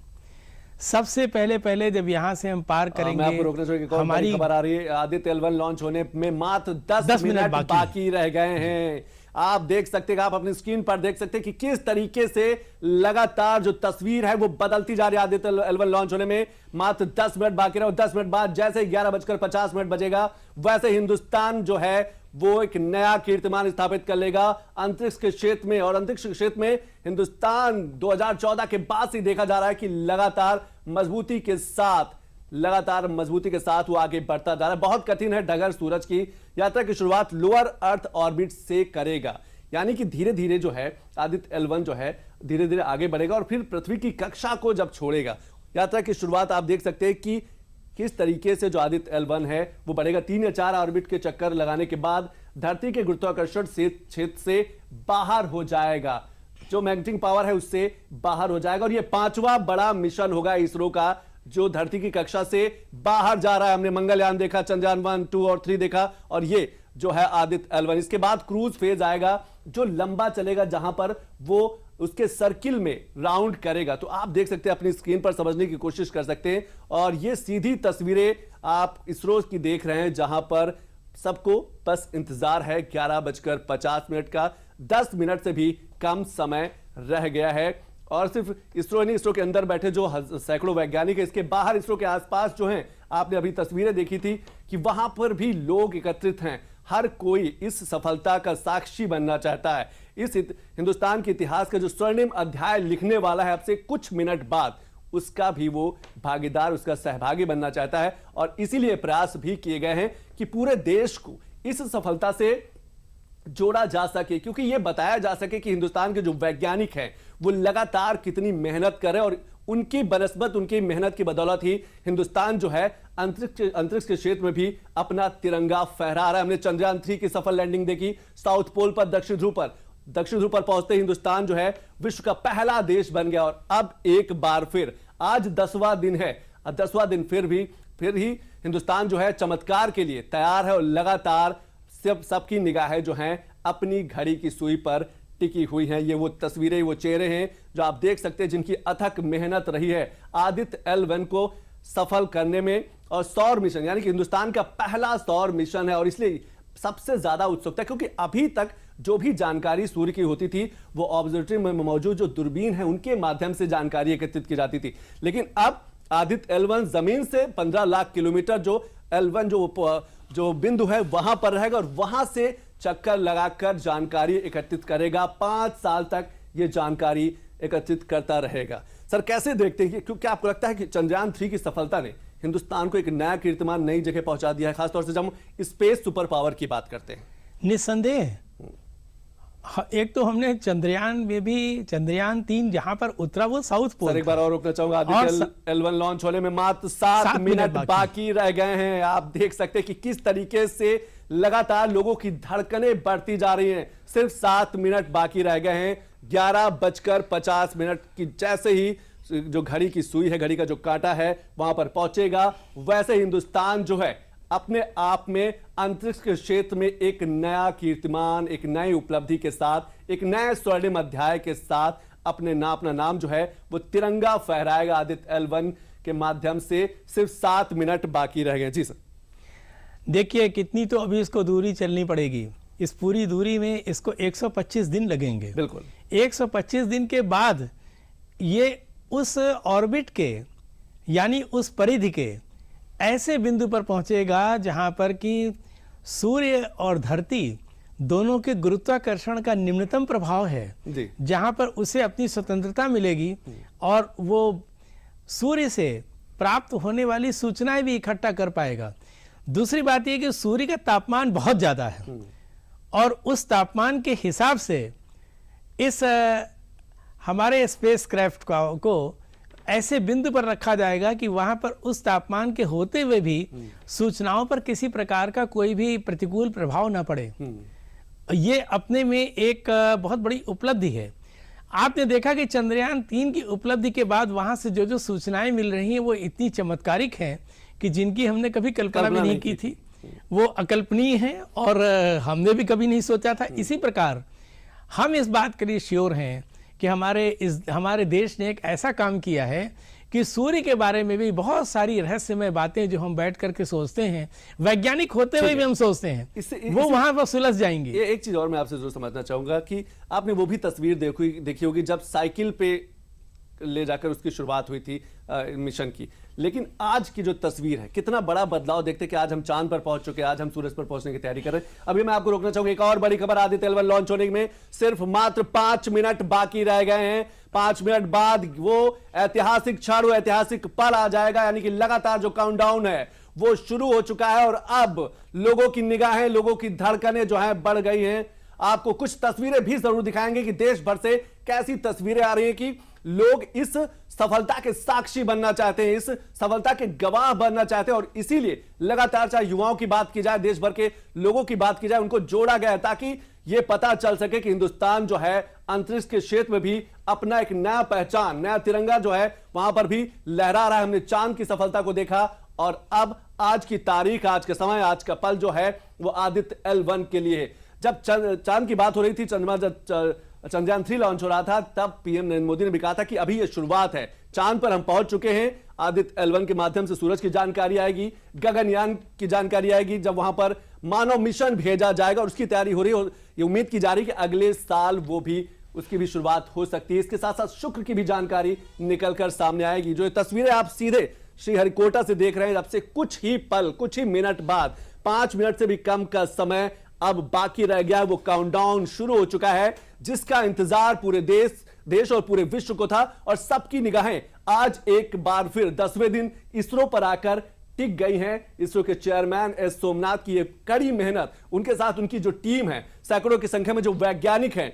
सबसे पहले जब यहाँ से हम पार करेंगे, मैं आपको रोकना चाहिए, हमारी खबर आ रही है, आदित्य L1 लॉन्च होने में मात्र 10 मिनट बाकी रह गए हैं। आप देख सकते हैं, आप अपनी स्क्रीन पर देख सकते हैं कि किस तरीके से लगातार जो तस्वीर है वो बदलती जा रही है। आदित्य L1 लॉन्च होने में मात्र 10 मिनट बाकी रहे, 10 मिनट बाद जैसे 11:50 बजेगा वैसे हिंदुस्तान जो है वो एक नया कीर्तिमान स्थापित कर लेगा अंतरिक्ष के क्षेत्र में। और अंतरिक्ष के क्षेत्र में हिंदुस्तान 2014 के बाद से देखा जा रहा है कि लगातार मजबूती के साथ वो आगे बढ़ता जा रहा है। बहुत कठिन है डगर सूरज की यात्रा की शुरुआत लोअर अर्थ ऑर्बिट से करेगा, यानी कि धीरे धीरे जो है आदित्य L1 जो है धीरे धीरे आगे बढ़ेगा और फिर पृथ्वी की कक्षा को जब छोड़ेगा। यात्रा की शुरुआत आप देख सकते हैं कि किस तरीके से जो आदित्य L1 है वो बढ़ेगा। 3 या 4 ऑर्बिट के चक्कर लगाने के बाद धरती के गुरुत्वाकर्षण से क्षेत्र से बाहर हो जाएगा, जो मैग्नेटिक पावर है उससे बाहर हो जाएगा। और ये 5वां बड़ा मिशन होगा इसरो का जो धरती की कक्षा से बाहर जा रहा है। हमने मंगलयान देखा, चंद्रयान 1, 2 और 3 देखा, और ये जो है आदित्य L1। इसके बाद क्रूज फेज आएगा जो लंबा चलेगा, जहां पर वो उसके सर्किल में राउंड करेगा। तो आप देख सकते हैं, अपनी स्क्रीन पर समझने की कोशिश कर सकते हैं। और ये सीधी तस्वीरें आप इसरो की देख रहे हैं, जहां पर सबको बस इंतजार है 11:50 का। 10 मिनट से भी कम समय रह गया है। और सिर्फ इसरो नहीं, इसरो के अंदर बैठे जो सैकड़ों वैज्ञानिक है, इसके बाहर इसरो के आसपास जो हैं, आपने अभी तस्वीरें देखी थी कि वहां पर भी लोग एकत्रित हैं। हर कोई इस सफलता का साक्षी बनना चाहता है। इस हिंदुस्तान के इतिहास का जो स्वर्णिम अध्याय लिखने वाला है अब से कुछ मिनट बाद, उसका भी वो भागीदार, उसका सहभागी बनना चाहता है। और इसीलिए प्रयास भी किए गए हैं कि पूरे देश को इस सफलता से जोड़ा जा सके, क्योंकि यह बताया जा सके कि हिंदुस्तान के जो वैज्ञानिक हैं वो लगातार कितनी मेहनत कर रहे हैं, और उनकी बनस्बत, उनकी मेहनत की बदौलत ही हिंदुस्तान जो है अंतरिक्ष के क्षेत्र में भी अपना तिरंगा फहरा रहा है। हमने चंद्रयान 3 की सफल लैंडिंग देखी साउथ पोल पर, दक्षिण ध्रुव पर पहुंचते हिंदुस्तान जो है विश्व का पहला देश बन गया। और अब एक बार फिर आज 10वां दिन है, 10वां दिन फिर ही हिंदुस्तान जो है चमत्कार के लिए तैयार है। और लगातार सबकी निगाहें जो हैं अपनी घड़ी की सुई पर टिकी हुई हैं। ये वो तस्वीरें, वो चेहरे हैं जो आप देख सकते हैं, जिनकी अथक मेहनत रही है आदित्य L1 को सफल करने में। और सौर मिशन, यानी कि हिंदुस्तान का पहला सौर मिशन है, और इसलिए सबसे ज्यादा उत्सुकता, क्योंकि अभी तक जो भी जानकारी सूर्य की होती थी वो ऑब्जर्वेटरी में मौजूद जो दूरबीन है उनके माध्यम से जानकारी एकत्रित की जाती थी। लेकिन अब आदित्य L1 जमीन से 15 लाख किलोमीटर जो L1 जो बिंदु है वहां पर रहेगा, और वहां से चक्कर लगाकर जानकारी एकत्रित करेगा। 5 साल तक ये जानकारी एकत्रित करता रहेगा। सर, कैसे देखते हैं, क्योंकि आपको लगता है कि चंद्रयान 3 की सफलता ने हिंदुस्तान को एक नया कीर्तिमान, नई जगह पहुंचा दिया है, खासतौर से जब हम स्पेस सुपर पावर की बात करते हैं? निस्संदेह। एक तो हमने चंद्रयान में भी, चंद्रयान 3 जहां पर उतरा वो साउथ पोल। सर, एक बार और रोकना चाहूंगा, आदित्य L1 लॉन्च होने में मात्र 7 मिनट बाकी रह गए हैं। आप देख सकते हैं कि किस तरीके से लगातार लोगों की धड़कनें बढ़ती जा रही हैं। सिर्फ 7 मिनट बाकी रह गए हैं। 11:50 की जैसे ही जो घड़ी की सुई है, घड़ी का जो कांटा है वहां पर पहुंचेगा, वैसे हिंदुस्तान जो है अपने आप में अंतरिक्ष के क्षेत्र में एक नया कीर्तिमान, एक नई उपलब्धि के साथ, एक नए स्वर्णिम अध्याय के साथ अपना नाम जो है वो तिरंगा फहराएगा आदित्य L1 के माध्यम से। सिर्फ 7 मिनट बाकी रह गए। जी सर। देखिए कितनी तो अभी इसको दूरी चलनी पड़ेगी। इस पूरी दूरी में इसको 125 दिन लगेंगे। बिल्कुल। 125 दिन के बाद ये उस ऑर्बिट के, यानी उस परिधि के ऐसे बिंदु पर पहुंचेगा जहां पर कि सूर्य और धरती दोनों के गुरुत्वाकर्षण का निम्नतम प्रभाव है, जहां पर उसे अपनी स्वतंत्रता मिलेगी और वो सूर्य से प्राप्त होने वाली सूचनाएं भी इकट्ठा कर पाएगा। दूसरी बात यह कि सूर्य का तापमान बहुत ज्यादा है और उस तापमान के हिसाब से इस हमारे स्पेस क्राफ्ट को ऐसे बिंदु पर रखा जाएगा कि वहां पर उस तापमान के होते हुए भी सूचनाओं पर किसी प्रकार का कोई भी प्रतिकूल प्रभाव न पड़े। ये अपने में एक बहुत बड़ी उपलब्धि है। आपने देखा कि चंद्रयान 3 की उपलब्धि के बाद वहां से जो जो सूचनाएं मिल रही हैं वो इतनी चमत्कारिक हैं कि जिनकी हमने कभी कल्पना भी नहीं की थी। वो अकल्पनीय है और हमने भी कभी नहीं सोचा था। इसी प्रकार हम इस बात के लिए श्योर हैं कि हमारे देश ने एक ऐसा काम किया है कि सूर्य के बारे में भी बहुत सारी रहस्यमय बातें जो हम बैठ करके सोचते हैं, वैज्ञानिक होते हुए भी हम सोचते हैं, वो वहां पर सुलझ जाएंगे। ये एक चीज और मैं आपसे जरूर समझना चाहूंगा कि आपने वो भी तस्वीर देखी होगी जब साइकिल पे ले जाकर उसकी शुरुआत हुई थी मिशन की, लेकिन आज की जो तस्वीर है कितना बड़ा बदलाव देखते कि आज हम चांद पर पहुंच चुके हैं, आज हम सूरज पर पहुंचने की तैयारी कर रहे हैं। अभी मैं आपको रोकना चाहूंगा, एक और बड़ी खबर, आदित्य L1 लॉन्च होने में सिर्फ मात्र 5 मिनट बाकी रह गए हैं। 5 मिनट बाद वो ऐतिहासिक क्षण, वो ऐतिहासिक पल आ जाएगा, यानी कि लगातार जो काउंटडाउन है वो शुरू हो चुका है और अब लोगों की निगाहें, लोगों की धड़कनें जो है बढ़ गई हैं। आपको कुछ तस्वीरें भी जरूर दिखाएंगे कि देश भर से कैसी तस्वीरें आ रही हैं कि लोग इस सफलता के साक्षी बनना चाहते हैं, इस सफलता के गवाह बनना चाहते हैं और इसीलिए लगातार चाहे युवाओं की बात की जाए, देश भर के लोगों की बात की जाए, उनको जोड़ा गया है ताकि यह पता चल सके कि हिंदुस्तान जो है अंतरिक्ष के क्षेत्र में भी अपना एक नया पहचान, नया तिरंगा जो है वहां पर भी लहरा रहा है। हमने चांद की सफलता को देखा और अब आज की तारीख, आज का समय, आज का पल जो है वो आदित्य L1 के लिए है। जब चांद की बात हो रही थी, चंद्रयान 3 लॉन्च हो रहा था, तब पीएम नरेंद्र मोदी ने भी कहा था कि अभी ये शुरुआत है, चांद पर हम पहुंच चुके हैं। आदित्य L1 के माध्यम से सूरज की जानकारी आएगी, गगनयान की जानकारी आएगी, जब वहां पर मानव मिशन भेजा जाएगा और उसकी तैयारी हो रही है। ये उम्मीद की जा रही है कि अगले साल वो भी उसकी भी शुरुआत हो सकती है। इसके साथ साथ शुक्र की भी जानकारी निकलकर सामने आएगी। जो ये तस्वीरें आप सीधे श्रीहरिकोटा से देख रहे हैं, अब से कुछ ही पल, कुछ ही मिनट बाद, 5 मिनट से भी कम का समय अब बाकी रह गया है। वो काउंटडाउन शुरू हो चुका है जिसका इंतजार पूरे देश और पूरे विश्व को था और सबकी निगाहें आज एक बार फिर 10वें दिन इसरो पर आकर टिक गई हैं। इसरो के चेयरमैन एस सोमनाथ की ये कड़ी मेहनत, उनके साथ उनकी जो टीम है, सैकड़ों की संख्या में जो वैज्ञानिक हैं,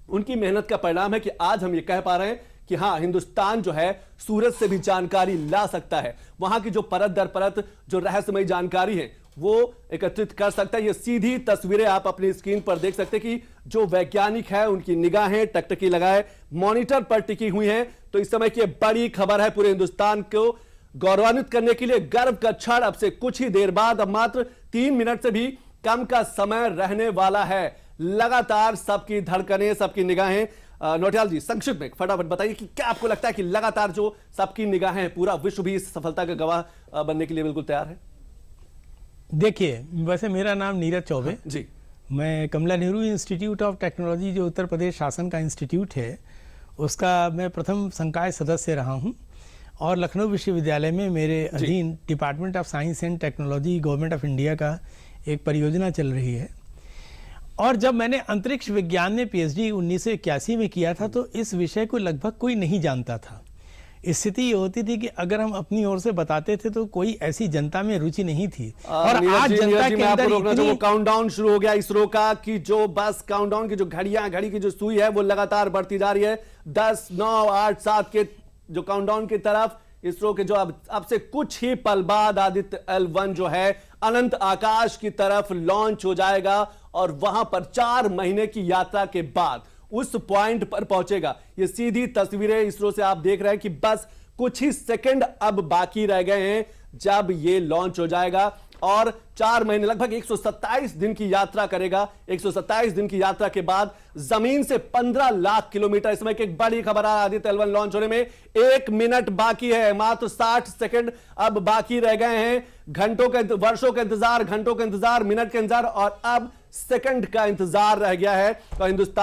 उनकी मेहनत का परिणाम है कि आज हम ये कह पा रहे हैं कि हाँ, हिंदुस्तान जो है सूरज से भी जानकारी ला सकता है। वहां की जो परत दर परत जो रहस्यमयी जानकारी है वो एकत्रित कर सकता है। ये सीधी तस्वीरें आप अपनी स्क्रीन पर देख सकते हैं कि जो वैज्ञानिक है उनकी निगाहें टकटकी लगाए मॉनिटर पर टिकी हुई हैं। तो इस समय की बड़ी खबर है, पूरे हिंदुस्तान को गौरवान्वित करने के लिए गर्व का क्षण अब से कुछ ही देर बाद, अब मात्र 3 मिनट से भी कम का समय रहने वाला है। लगातार सबकी धड़कनें, सबकी निगाहें, नौटियाल जी संक्षिप्त में फटाफट बताइए कि क्या आपको लगता है कि लगातार जो सबकी निगाहें, पूरा विश्व भी इस सफलता का गवाह बनने के लिए बिल्कुल तैयार है? देखिए, वैसे मेरा नाम नीरज चौबे जी, मैं कमला नेहरू इंस्टीट्यूट ऑफ टेक्नोलॉजी जो उत्तर प्रदेश शासन का इंस्टीट्यूट है उसका मैं प्रथम संकाय सदस्य रहा हूं और लखनऊ विश्वविद्यालय में मेरे अधीन department of science and technology government of India का एक परियोजना चल रही है। और जब मैंने अंतरिक्ष विज्ञान में PhD 1981 में किया था तो इस विषय को लगभग कोई नहीं जानता था। स्थिति ये होती थी कि अगर हम अपनी ओर से बताते थे तो कोई ऐसी जनता में रुचि नहीं थी। और आज जनता के अंदर काउंटडाउन शुरू हो गया इसरो का कि जो बस काउंटडाउन की जो घड़ी की जो सुई है वो लगातार बढ़ती जा रही है। 10, 9, 8, 7 के जो काउंटडाउन की तरफ इसरो के जो अब से कुछ ही पल बाद आदित्य L1 जो है अनंत आकाश की तरफ लॉन्च हो जाएगा और वहां पर 4 महीने की यात्रा के बाद उस पॉइंट पर पहुंचेगा। ये सीधी तस्वीरें इसरो से आप देख रहे हैं कि बस कुछ ही सेकंड अब बाकी रह गए हैं जब ये लॉन्च हो जाएगा और 4 महीने, लगभग 127 दिन की यात्रा करेगा। 127 दिन की यात्रा के बाद जमीन से 15 लाख किलोमीटर। इस समय की एक बड़ी खबर है, आदित्य L1 लॉन्च होने में 1 मिनट बाकी है, मात्र 60 सेकंड अब बाकी रह गए हैं। वर्षों का इंतजार, घंटों का इंतजार, मिनट का इंतजार और अब सेकंड का इंतजार रह गया है। तो हिंदुस्तान